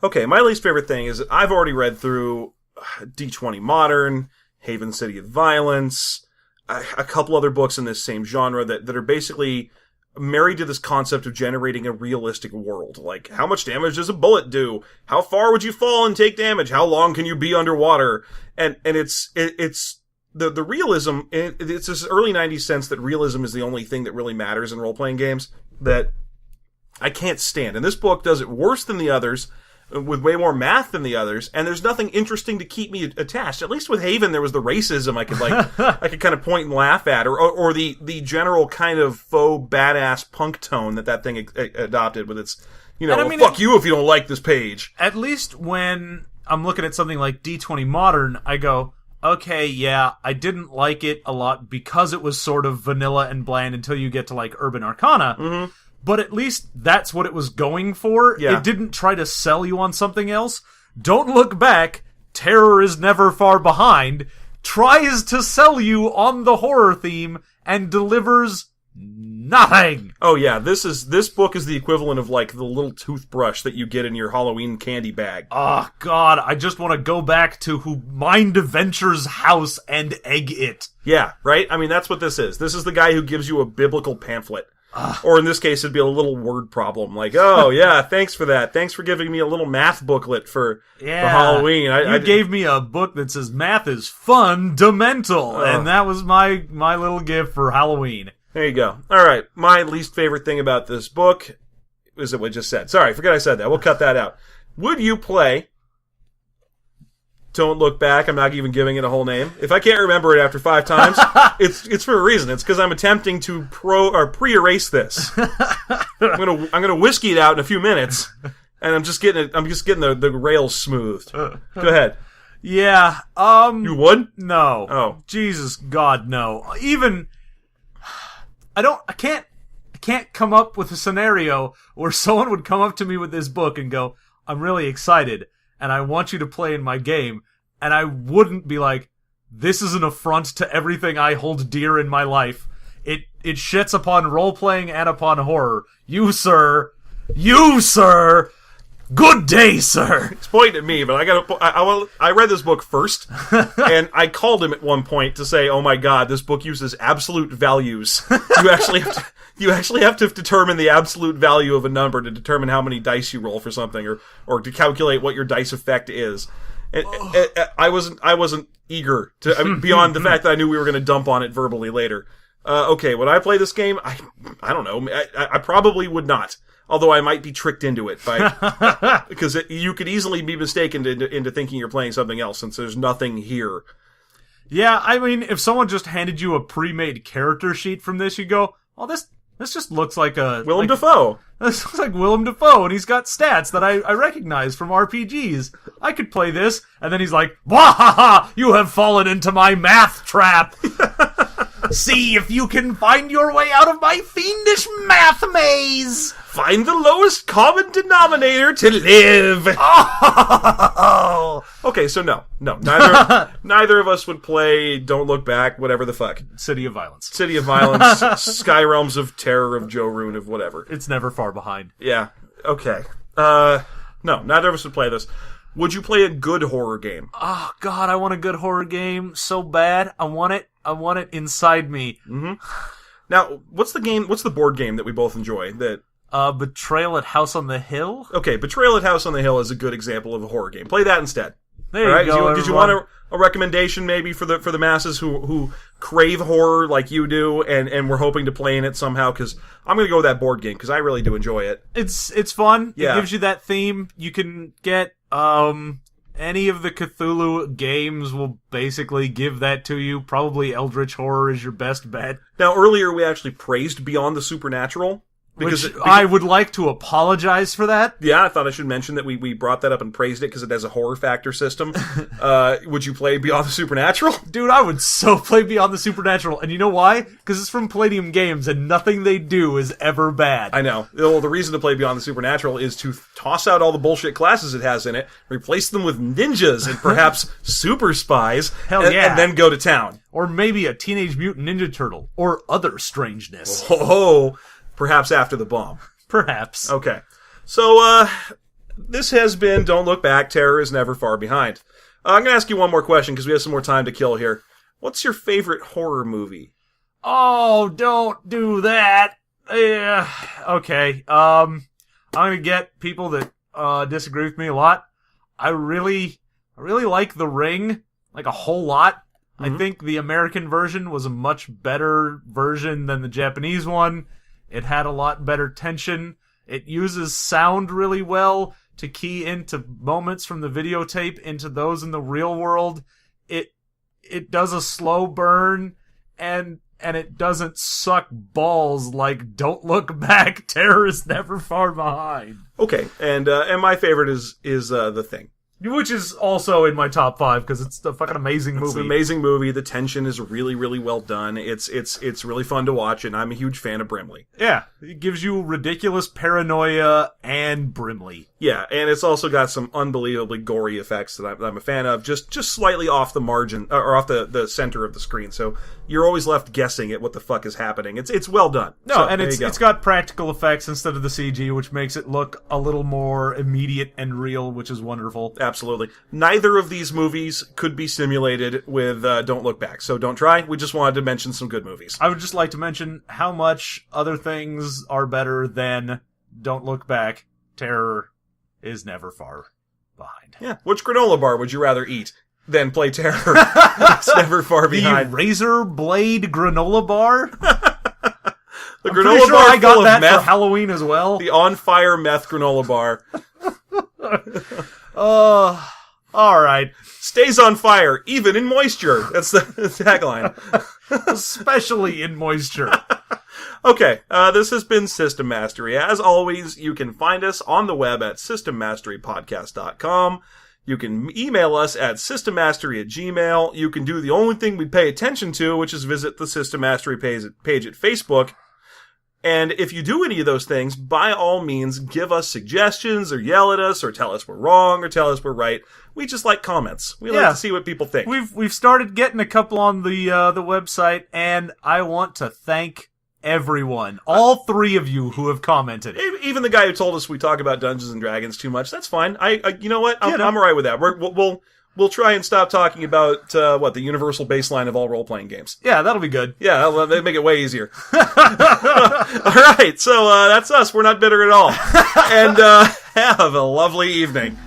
[SPEAKER 1] Okay, my least favorite thing is that I've already read through D20 Modern, Haven City of Violence, a couple other books in this same genre that are basically married to this concept of generating a realistic world. Like, how much damage does a bullet do? How far would you fall and take damage? How long can you be underwater? And it's the realism, it's this early 90s sense that realism is the only thing that really matters in role-playing games that I can't stand. And this book does it worse than the others, with way more math than the others, and there's nothing interesting to keep me attached. At least with Haven, there was the racism I could kind of point and laugh at, or the general kind of faux badass punk tone that thing adopted with its, fuck you if you don't like this page.
[SPEAKER 2] At least when I'm looking at something like D20 Modern, I go, okay, yeah, I didn't like it a lot because it was sort of vanilla and bland until you get to, like, Urban Arcana.
[SPEAKER 1] Mm-hmm.
[SPEAKER 2] But at least that's what it was going for.
[SPEAKER 1] Yeah.
[SPEAKER 2] It didn't try to sell you on something else. Don't Look Back, Terror is Never Far Behind, tries to sell you on the horror theme and delivers nothing.
[SPEAKER 1] Oh yeah, this book is the equivalent of like the little toothbrush that you get in your Halloween candy bag.
[SPEAKER 2] Oh God, I just want to go back to Mind Adventure's house and egg it.
[SPEAKER 1] Yeah, right? I mean, that's what this is. This is the guy who gives you a biblical pamphlet. Or in this case, it'd be a little word problem. Like, oh, yeah, thanks for that. Thanks for giving me a little math booklet for Halloween.
[SPEAKER 2] You gave me a book that says math is fundamental. And that was my little gift for Halloween.
[SPEAKER 1] There you go. All right. My least favorite thing about this book is what I just said. Sorry, I forgot I said that. We'll cut that out. Would you play Don't Look Back? I'm not even giving it a whole name. If I can't remember it after 5 times, it's for a reason. It's because I'm attempting to pre-erase this. I'm gonna whiskey it out in a few minutes, and I'm just getting the rails smoothed. Go ahead.
[SPEAKER 2] Yeah.
[SPEAKER 1] You would?
[SPEAKER 2] No.
[SPEAKER 1] Oh.
[SPEAKER 2] Jesus God, no. Even I can't come up with a scenario where someone would come up to me with this book and go, "I'm really excited and I want you to play in my game," and I wouldn't be like, "This is an affront to everything I hold dear in my life. It shits upon role-playing and upon horror. You, sir, good day, sir."
[SPEAKER 1] He's pointing at me, but I read this book first, and I called him at one point to say, "Oh my God, this book uses absolute values. You actually have to determine the absolute value of a number to determine how many dice you roll for something, or to calculate what your dice effect is." And I wasn't eager to beyond the fact that I knew we were going to dump on it verbally later. Okay, would I play this game? I don't know. I probably would not. Although I might be tricked into it by because you could easily be mistaken into thinking you're playing something else since there's nothing here.
[SPEAKER 2] Yeah, I mean, if someone just handed you a pre-made character sheet from this, you'd go, "Oh, this just looks like a
[SPEAKER 1] Willem Dafoe.
[SPEAKER 2] This looks like Willem Dafoe, and he's got stats that I recognize from RPGs. I could play this." And then he's like, "Wahaha! You have fallen into my math trap. See if you can find your way out of my fiendish math maze.
[SPEAKER 1] Find the lowest common denominator to live."
[SPEAKER 2] Oh!
[SPEAKER 1] Okay, so no, neither of us would play Don't Look Back, whatever the fuck.
[SPEAKER 2] City of Violence,
[SPEAKER 1] Sky Realms of Terror, of Joe Rune, of whatever.
[SPEAKER 2] It's never far behind.
[SPEAKER 1] Yeah. Okay. No, neither of us would play this. Would you play a good horror game?
[SPEAKER 2] Oh God, I want a good horror game so bad. I want it inside me.
[SPEAKER 1] Mm-hmm. Now, what's the board game that we both enjoy? That
[SPEAKER 2] Betrayal at House on the Hill?
[SPEAKER 1] Okay, Betrayal at House on the Hill is a good example of a horror game. Play that instead.
[SPEAKER 2] There you go.
[SPEAKER 1] Did you want a recommendation maybe for the masses who crave horror like you do and we're hoping to play in it somehow? Because I'm going to go with that board game because I really do enjoy it.
[SPEAKER 2] It's fun.
[SPEAKER 1] Yeah.
[SPEAKER 2] It gives you that theme. You can get any of the Cthulhu games will basically give that to you. Probably Eldritch Horror is your best bet.
[SPEAKER 1] Now, earlier we actually praised Beyond the Supernatural.
[SPEAKER 2] Because I would like to apologize for that.
[SPEAKER 1] Yeah, I thought I should mention that we brought that up and praised it because it has a horror factor system. Would you play Beyond the Supernatural?
[SPEAKER 2] Dude, I would so play Beyond the Supernatural. And you know why? Because it's from Palladium Games and nothing they do is ever bad.
[SPEAKER 1] I know. Well, the reason to play Beyond the Supernatural is to toss out all the bullshit classes it has in it, replace them with ninjas and perhaps super spies, and then go to town.
[SPEAKER 2] Or maybe a Teenage Mutant Ninja Turtle. Or other strangeness.
[SPEAKER 1] Oh, perhaps after the bomb.
[SPEAKER 2] Perhaps.
[SPEAKER 1] Okay. So, this has been Don't Look Back, Terror is Never Far Behind. I'm going to ask you one more question because we have some more time to kill here. What's your favorite horror movie?
[SPEAKER 2] Oh, don't do that. Yeah. Okay. I'm going to get people that disagree with me a lot. I really like The Ring, like a whole lot. Mm-hmm. I think the American version was a much better version than the Japanese one. It had a lot better tension. It uses sound really well to key into moments from the videotape into those in the real world. It does a slow burn and it doesn't suck balls like Don't Look Back, Terror is Never Far Behind.
[SPEAKER 1] Okay, and my favorite is The Thing.
[SPEAKER 2] Which is also in my top 5 because it's a fucking amazing movie.
[SPEAKER 1] It's an amazing movie. The tension is really, really well done. It's really fun to watch, and I'm a huge fan of Brimley.
[SPEAKER 2] Yeah, it gives you ridiculous paranoia and Brimley.
[SPEAKER 1] Yeah, and it's also got some unbelievably gory effects that I'm a fan of, just slightly off the margin, or off the center of the screen, so you're always left guessing at what the fuck is happening. It's well done.
[SPEAKER 2] No,
[SPEAKER 1] so,
[SPEAKER 2] and it's got practical effects instead of the CG, which makes it look a little more immediate and real, which is wonderful.
[SPEAKER 1] Absolutely. Neither of these movies could be simulated with Don't Look Back, so don't try. We just wanted to mention some good movies.
[SPEAKER 2] I would just like to mention how much other things are better than Don't Look Back. Terror is never far behind.
[SPEAKER 1] Yeah. Which granola bar would you rather eat than play Terror? It's never far behind.
[SPEAKER 2] The razor blade granola bar?
[SPEAKER 1] The
[SPEAKER 2] I'm
[SPEAKER 1] granola
[SPEAKER 2] pretty sure
[SPEAKER 1] bar
[SPEAKER 2] I got
[SPEAKER 1] full
[SPEAKER 2] that
[SPEAKER 1] of meth.
[SPEAKER 2] for Halloween as well.
[SPEAKER 1] The on-fire meth granola bar.
[SPEAKER 2] Alright.
[SPEAKER 1] Stays on fire, even in moisture. That's the tagline.
[SPEAKER 2] Especially in moisture.
[SPEAKER 1] Okay, this has been System Mastery. As always, you can find us on the web at systemmasterypodcast.com. You can email us at systemmastery@gmail. You can do the only thing we pay attention to, which is visit the System Mastery page at Facebook. And if you do any of those things, by all means, give us suggestions, or yell at us, or tell us we're wrong, or tell us we're right. We just like comments. We like to see what people think.
[SPEAKER 2] We've started getting a couple on the website, and I want to thank everyone, all 3 of you who have commented.
[SPEAKER 1] Even the guy who told us we talk about Dungeons and Dragons too much. That's fine. You know what? I'm alright with that. We'll try and stop talking about the universal baseline of all role-playing games.
[SPEAKER 2] Yeah, that'll be good.
[SPEAKER 1] Yeah, that'll make it way easier. Alright, so that's us. We're not bitter at all. And have a lovely evening.